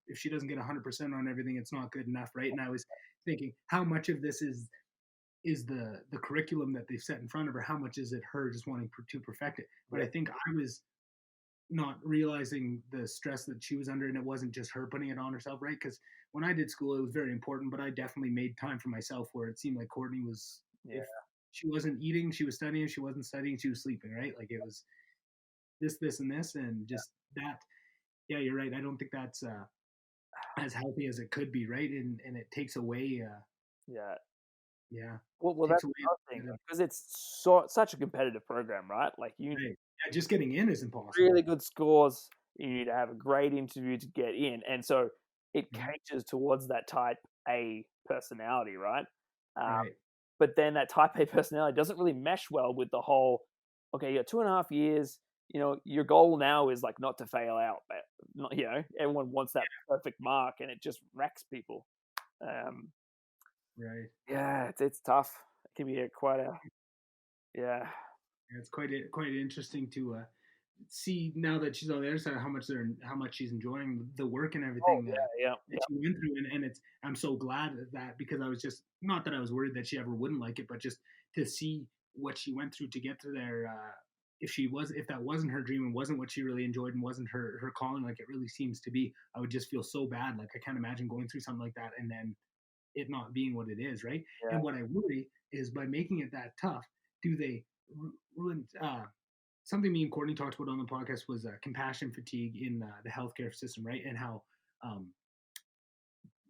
if she doesn't get 100% on everything, it's not good enough, right? And I was thinking, how much of this is the curriculum that they've set in front of her? How much is it her just wanting to perfect it? But yeah, I think I was not realizing the stress that she was under, and it wasn't just her putting it on herself, right? Because when I did school, it was very important, but I definitely made time for myself. Where it seemed like Courtney was, yeah, if she wasn't eating, she was studying. If she wasn't studying, she was sleeping, right? Like it was this, and this, and just that. Yeah, you're right. I don't think that's as healthy as it could be, right? And it takes away, yeah. yeah, Well, takes that's away. another thing The, because it's such a competitive program, right? Like you right. Yeah, just getting in is impossible. really good scores. You need to have a great interview to get in, and so it Mhm. caters towards that type A personality, right? Um, Right. but then that type A personality doesn't really mesh well with the whole. Okay, you got 2.5 years. Your goal now is like not to fail out. But not, everyone wants that perfect mark, and it just wrecks people. Um, Right. yeah, it's tough. It can be quite a yeah. Yeah, it's quite interesting to see now that she's on the other side how much she's enjoying the work and Oh everything yeah, yeah, that she went through, and it's I'm so glad of that because I was just not that I was worried that she ever wouldn't like it, but just to see what she went through to get to there. If that wasn't her dream and wasn't what she really enjoyed and wasn't her calling like it really seems to be, I would just feel so bad. Like I can't imagine going through something like that and then it not being what it is, right? yeah, And what I worry is by making it that tough, do they ruin something me and Courtney talked about on the podcast was compassion fatigue in the healthcare system, right? And how um,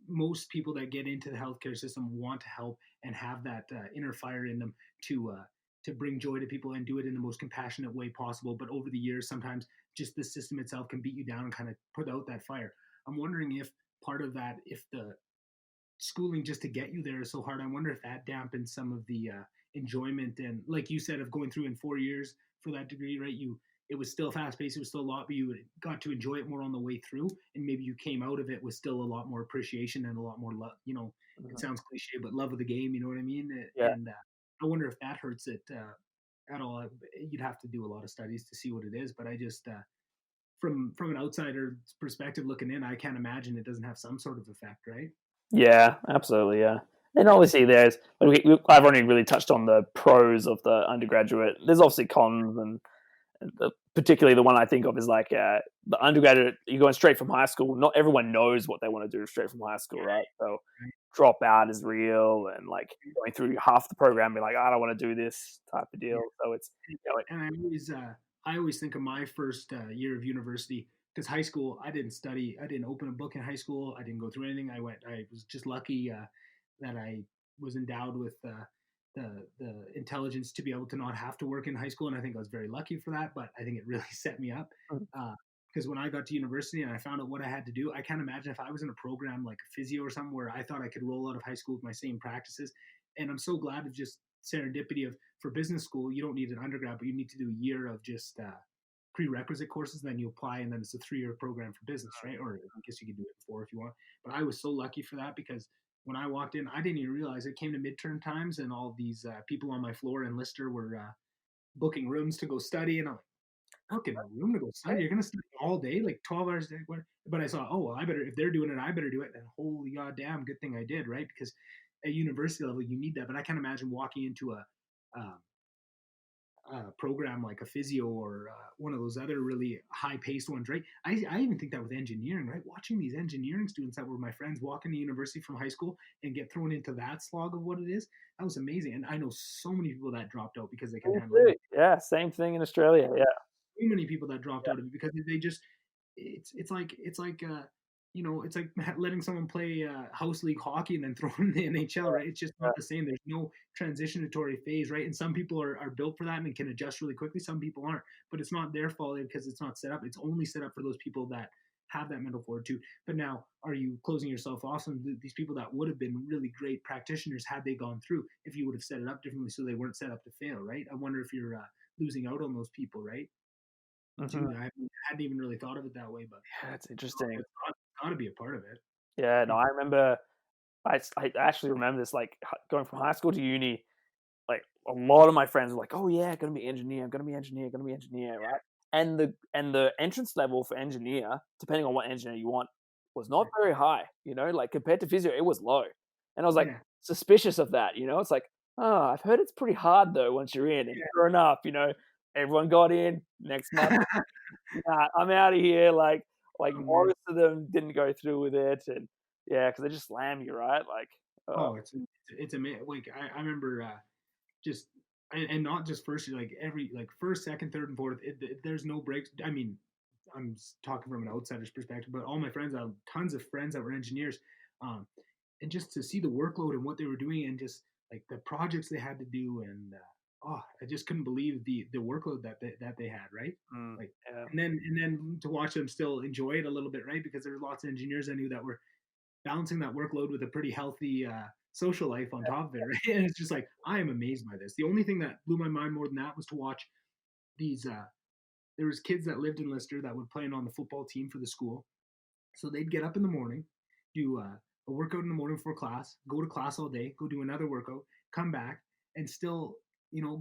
most people that get into the healthcare system want to help and have that inner fire in them to bring joy to people and do it in the most compassionate way possible. But over the years, sometimes just the system itself can beat you down and kind of put out that fire. I'm wondering if part of that, if the schooling just to get you there is so hard. I wonder if that dampens some of the enjoyment and, like you said, of going through in 4 years for that degree, right? It was still fast paced. It was still a lot, but you got to enjoy it more on the way through, and maybe you came out of it with still a lot more appreciation and a lot more love. It mhm, sounds cliche, but love of the game. You know what I mean? yeah. And I wonder if that hurts it at all. You'd have to do a lot of studies to see what it is, but I just from an outsider's perspective looking in, I can't imagine it doesn't have some sort of effect, right? Yeah, absolutely. Yeah, and obviously I've only really touched on the pros of the undergraduate. There's obviously cons, and particularly the one I think of is like the undergraduate. You're going straight from high school. Not everyone knows what they want to do straight from high school, right? So dropout is real, and like going through half the program, be like, I don't want to do this type of deal. Yeah. So it's And I always think of my first year of university because high school I didn't study. I didn't open a book in high school. I didn't go through anything. I was just lucky. I was endowed with the intelligence to be able to not have to work in high school, and I think I was very lucky for that. But I think it really set me up. Mm. Because when I got to university and I found out what I had to do, I can't imagine if I was in a program like physio or something where I thought I could roll out of high school with my same practices. And I'm so glad of just serendipity of for business school, you don't need an undergrad, but you need to do a year of just prerequisite courses. Then you apply, and then it's a 3-year program for business, right? Or I guess you could do it in 4 if you want. But I was so lucky for that because when I walked in, I didn't even realize it came to midterm times, and all these people on my floor in Lister were booking rooms to go study, and I'm like, fucking room to go study. You're gonna study all day, like 12 hours a day. But I saw, oh well, I better if they're doing it, I better do it. And holy goddamn, good thing I did, right? Because at university level, you need that. But I can't imagine walking into um, a program like a physio or one of those other really high paced ones, right? I even think that with engineering, right? Watching these engineering students that were my friends walk into university from high school and get thrown into that slog of what it is, that was amazing. And I know so many people that dropped out because they can handle it. Yeah, same thing in Australia. Yeah, Too many people that dropped out of it because they just it's like it's like letting someone play house league hockey and then throw them in the NHL, right? It's just yeah, not the same. There's no transitionatory phase, right? And some people are built for that and can adjust really quickly. Some people aren't, but it's not their fault because it's not set up. It's only set up for those people that have that mental fortitude. But now, are you closing yourself off from these people that would have been really great practitioners had they gone through if you would have set it up differently so they weren't set up to fail, right? I wonder if you're losing out on those people, right? hmm Too. I hadn't even really thought of it that way, but yeah, it's interesting. it's got to be a part of it. Yeah, no, Like, I remember. I actually remember this, like going from high school to uni. Like a lot of my friends were like, "Oh yeah, gonna be engineer, gonna be engineer, gonna be engineer," right? And the entrance level for engineer, depending on what engineer you want, was not very high. Like compared to physio, it was low. And I was like yeah, suspicious of that. It's like, oh, I've heard it's pretty hard though once you're in. And yeah, sure enough, everyone got in. Next month, nah, I'm out of here. Like oh man, most of them didn't go through with it, and yeah, because they just slam you, right? Like, oh, it's amazing. Like I remember just and not just first year, like every like first, second, third, and fourth. There's no breaks. I mean, I'm talking from an outsider's perspective, but all my friends, I have tons of friends that were engineers, um, and just to see the workload and what they were doing, and just like the projects they had to do, and oh, I just couldn't believe the workload that they had, right? Like, yeah, and then to watch them still enjoy it a little bit, right? Because there were lots of engineers I knew that were balancing that workload with a pretty healthy social life on top of it, right? And it's just like I am amazed by this. The only thing that blew my mind more than that was to watch these. There was kids that lived in Lister that would play on the football team for the school, so they'd get up in the morning, do a workout in the morning before class, go to class all day, go do another workout, come back, and still,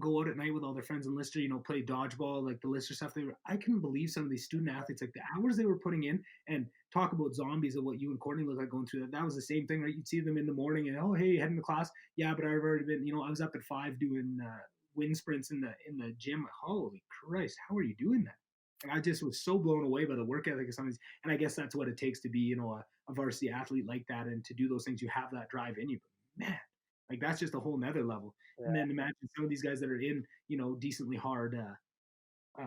go out at night with all their friends in Lister, play dodgeball, like the Lister stuff. I couldn't believe some of these student athletes, like the hours they were putting in, and talk about zombies of what you and Courtney look like going through that. That was the same thing, right? You'd see them in the morning and, oh, hey, heading to class. Yeah, but I've already been, I was up at 5 doing wind sprints in the gym. Holy Christ, how are you doing that? Like, I just was so blown away by the work ethic of some of these, and I guess that's what it takes to be, a varsity athlete like that, and to do those things, you have that drive in you. But man, like that's just a whole nother level. And yeah. then imagine some of these guys that are in, decently hard uh,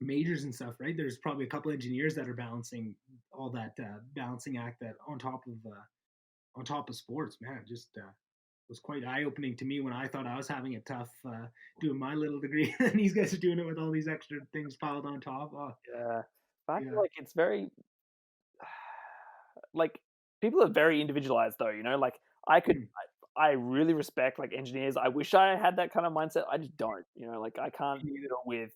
majors and stuff, right? There's probably a couple engineers that are balancing all that balancing act that on top of sports. Man, just was quite eye opening to me when I thought I was having it tough doing my little degree, and these guys are doing it with all these extra things piled on top. Oh, Yeah. But I feel yeah. like it's very like people are very individualized though, like I could Mm, I really respect like engineers. I wish I had that kind of mindset. I just don't, like I can't me neither. deal with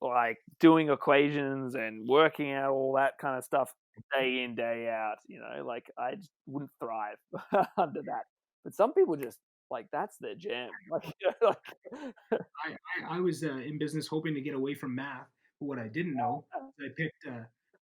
like doing equations and working out all that kind of stuff day in, day out, like I just wouldn't thrive under that. But some people just like that's their jam. Like, I was in business hoping to get away from math, but what I didn't know is I picked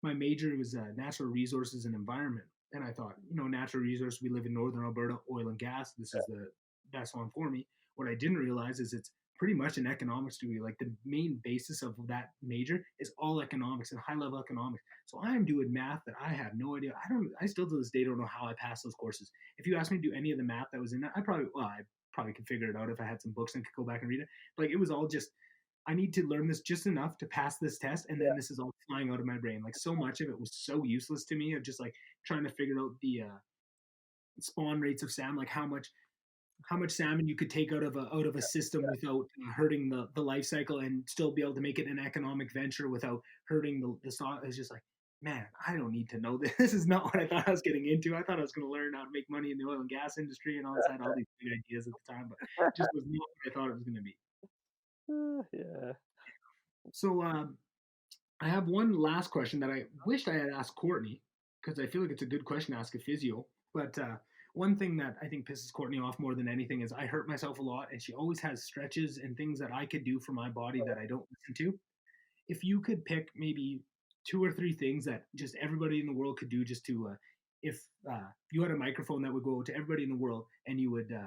my major was natural resources and environment, and I thought, natural resource. We live in northern Alberta, oil and gas. This is the best one for me. What I didn't realize is it's pretty much an economics degree. Like the main basis of that major is all economics and high level economics. So I am doing math that I have no idea. I still to this day don't know how I passed those courses. If you ask me to do any of the math that was in that, I probably could figure it out if I had some books and could go back and read it. But like it was all just I need to learn this just enough to pass this test, and then yeah, this is all flying out of my brain. Like so much of it was so useless to me of just like trying to figure out spawn rates of salmon, like how much salmon you could take out of a system without hurting the life cycle and still be able to make it an economic venture without hurting the stock. It's just like, man, I don't need to know this. This is not what I thought I was getting into. I thought I was going to learn how to make money in the oil and gas industry and all this. I had all these big ideas at the time, but it just was not what I thought it was going to be. Yeah. So I have one last question that I wished I had asked Courtney, because I feel like it's a good question to ask a physio. But one thing that I think pisses Courtney off more than anything is I hurt myself a lot, and she always has stretches and things that I could do for my body that I don't listen to. If you could pick maybe 2 or 3 things that just everybody in the world could do, just to, if you had a microphone that would go to everybody in the world and you would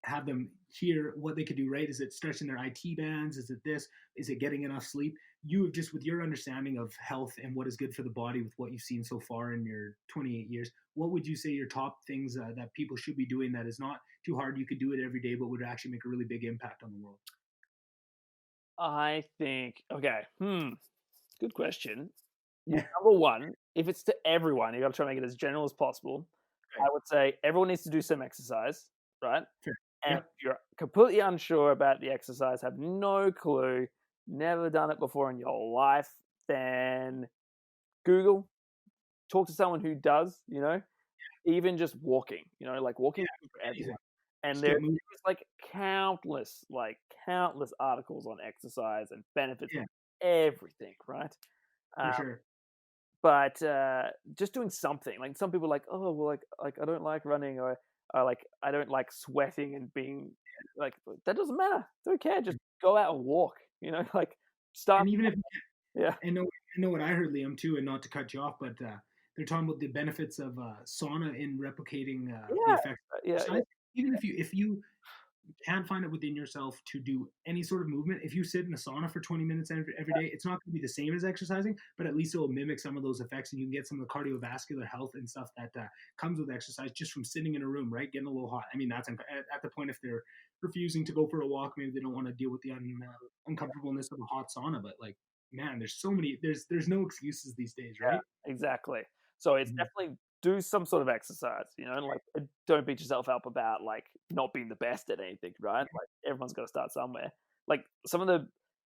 have them hear what they could do, right? Is it stretching their IT bands? Is it this? Is it getting enough sleep? You have just, with your understanding of health and what is good for the body, with what you've seen so far in your 28 years, what would you say your top things that people should be doing that is not too hard? You could do it every day, but would actually make a really big impact on the world. I think, okay, good question. Yeah. Number one, if it's to everyone, you got to try and make it as general as possible. Right. I would say everyone needs to do some exercise, right? Sure. And Yeah. if you're completely unsure about the exercise, have no clue, never done it before in your life, then Google, talk to someone who does, even just walking, like walking Yeah, is for everyone. anything. And Just there's get moving. countless articles on exercise and benefits Yeah, of everything, right? for sure. But just doing something. Like some people are like, oh well, like I don't like running, or like I don't like sweating and being like, that doesn't matter. Don't care. Just go out and walk. Like start. And even if Yeah. I know what I heard, Liam, too, and not to cut you off, but they're talking about the benefits of sauna in replicating the Yeah. effects of Yeah. exercise. Even if you can't find it within yourself to do any sort of movement, if you sit in a sauna for 20 minutes every day, it's not going to be the same as exercising, but at least it will mimic some of those effects, and you can get some of the cardiovascular health and stuff that comes with exercise just from sitting in a room, right? Getting a little hot. I mean, that's at the point, if they're refusing to go for a walk, maybe they don't want to deal with the uncomfortableness of a hot sauna, but like, man, there's no excuses these days, right? Exactly. So it's Mhm. definitely do some sort of exercise, like don't beat yourself up about like not being the best at anything, right? Like everyone's got to start somewhere. Like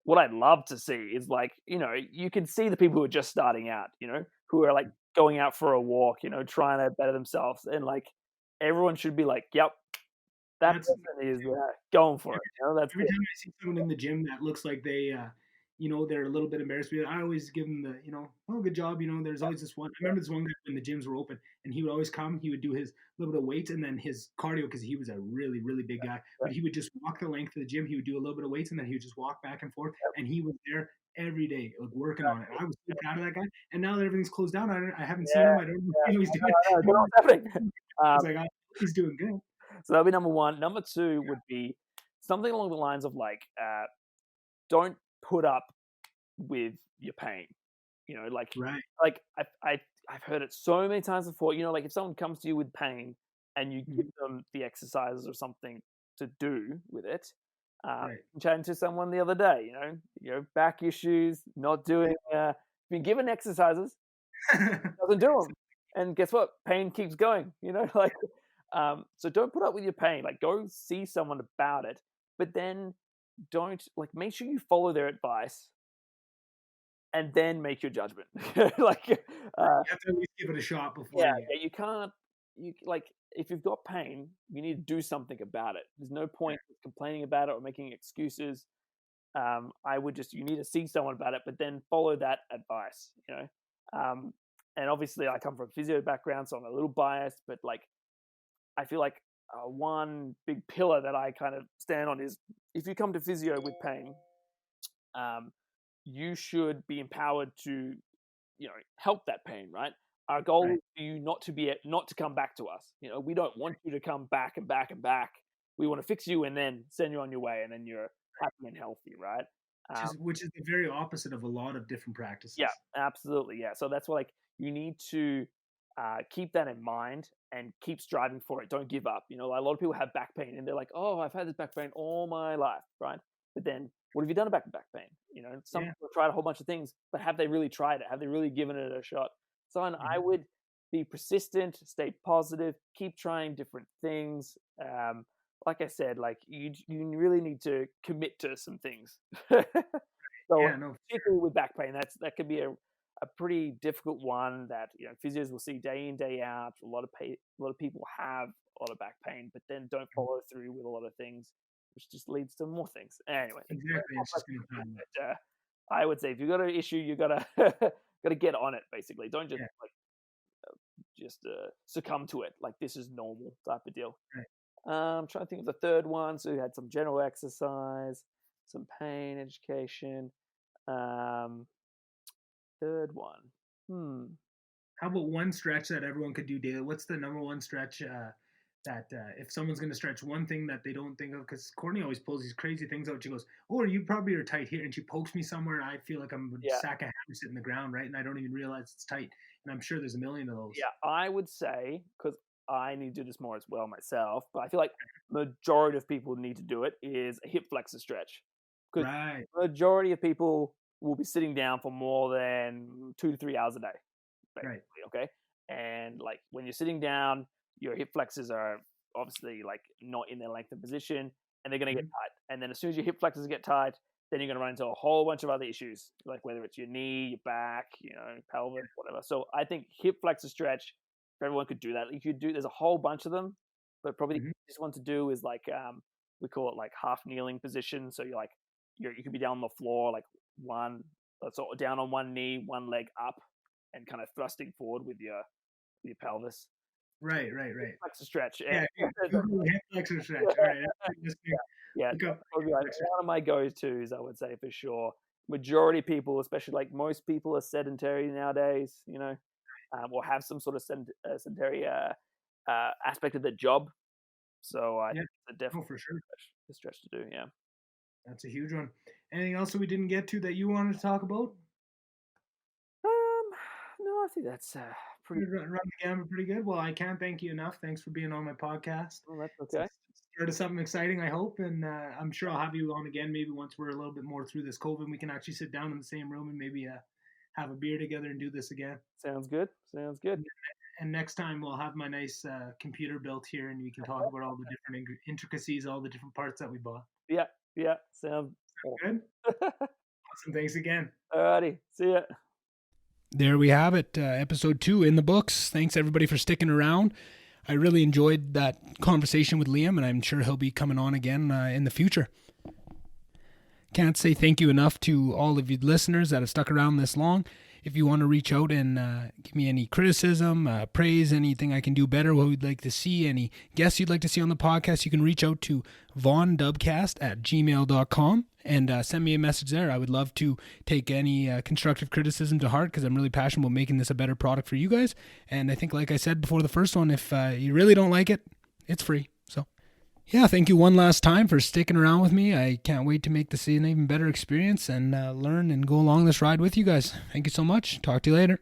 what I'd love to see is like, you can see the people who are just starting out, who are like going out for a walk, trying to better themselves. And like everyone should be like, yep, that That's person is going for it. That's every it. time I see someone in the gym that looks like they're a little bit embarrassed, but I always give them oh, good job. There's always this one. I remember this one guy when the gyms were open, and he would always come. He would do his little bit of weights and then his cardio, because he was a really, really big guy. But he would just walk the length of the gym. He would do a little bit of weights, and then he would just walk back and forth. And he was there every day, like working on it. I was so proud of that guy. And now that everything closed down, I haven't seen him. I don't know what he's doing. I don't know what's happening. I was like, oh, he's doing good. So that'll be number one. Number two would be something along the lines of like, don't put up with your pain. Right. Like I've heard it so many times before. Like if someone comes to you with pain and you give them the exercises or something to do with it. Right. Chatting to someone the other day, back issues, not doing, been given exercises, doesn't do them, and guess what? Pain keeps going. Like, so don't put up with your pain. Like, go see someone about it, but then don't make sure you follow their advice, and then make your judgment. Like, you have to at least give it a shot before. You can't. If you've got pain, you need to do something about it. There's no point complaining about it or making excuses. You need to see someone about it, but then follow that advice. And obviously, I come from a physio background, so I'm a little biased, but I feel like one big pillar that I kind of stand on is if you come to physio with pain, you should be empowered to, help that pain, right? Our goal is for you not to come back to us. We don't want you to come back and back and back. We want to fix you and then send you on your way, and then you're happy and healthy, right? Which is the very opposite of a lot of different practices. Yeah, absolutely. Yeah. So that's why you need to keep that in mind and keep striving for it. Don't give up. A lot of people have back pain and they're like, oh, I've had this back pain all my life, right? But then what have you done about back pain? Some people have tried a whole bunch of things, but have they really tried it? Have they really given it a shot? So I would, be persistent, stay positive, keep trying different things. Like I said, like you really need to commit to some things. So Yeah, no, particularly with back pain, that could be a pretty difficult one that physios will see day in, day out. A lot of people have a lot of back pain, but then don't follow through with a lot of things, which just leads to more things. Anyway, exactly. It's just gonna come. I would say if you got an issue, you gotta gotta get on it. Basically, don't just succumb to it. Like this is normal type of deal. Right. I'm trying to think of the third one. So we had some general exercise, some pain education. Third one. How about one stretch that everyone could do daily? What's the number one stretch that if someone's going to stretch one thing that they don't think of? Because Courtney always pulls these crazy things out. She goes, "Oh, you probably are tight here," and she pokes me somewhere, and I feel like I'm a sack of hammers sitting in the ground, right? And I don't even realize it's tight. And I'm sure there's a million of those. Yeah, I would say, because I need to do this more as well myself, but I feel like majority of people need to do it, is a hip flexor stretch. Because Right. majority of people will be sitting down for more than 2 to 3 hours a day, basically, Right. okay? And like when you're sitting down, your hip flexors are obviously like not in their lengthened position, and they're going to get tight. And then as soon as your hip flexors get tight, then you're going to run into a whole bunch of other issues, like whether it's your knee, your back, pelvis, whatever. So I think hip flexor stretch, if everyone could do that, you could do. There's a whole bunch of them, but probably the easiest one to do is like we call it like half kneeling position. So you're like you could be down on the floor, like sort of down on one knee, one leg up, and kind of thrusting forward with your pelvis. Right. Flexor stretch. Yeah, Google hip flexor stretch. All right. Yeah, probably like one of my go-tos, I would say for sure. Majority of people, especially like most people, are sedentary nowadays, or have some sort of sedentary aspect of their job. So I think it's definitely for sure. a stretch to do. Yeah, that's a huge one. Anything else that we didn't get to that you wanted to talk about? No, I think that's pretty. Run the gamut pretty good. Well, I can't thank you enough. Thanks for being on my podcast. Oh, that's okay. Started something exciting, I hope, and I'm sure I'll have you on again. Maybe once we're a little bit more through this COVID, we can actually sit down in the same room and maybe have a beer together and do this again. Sounds good. And next time we'll have my nice computer built here, and we can talk about all the different intricacies, all the different parts that we bought. Yeah. Sounds good. Awesome. Thanks again. Alrighty. See ya. There we have it. Episode 2 in the books. Thanks everybody for sticking around. I really enjoyed that conversation with Liam, and I'm sure he'll be coming on again in the future. Can't say thank you enough to all of you listeners that have stuck around this long. If you want to reach out and give me any criticism, praise, anything I can do better, what you'd like to see, any guests you'd like to see on the podcast, you can reach out to VonDubCast@gmail.com and send me a message there. I would love to take any constructive criticism to heart because I'm really passionate about making this a better product for you guys. And I think, like I said before the first one, if you really don't like it, it's free. So, yeah, thank you one last time for sticking around with me. I can't wait to make this an even better experience and learn and go along this ride with you guys. Thank you so much. Talk to you later.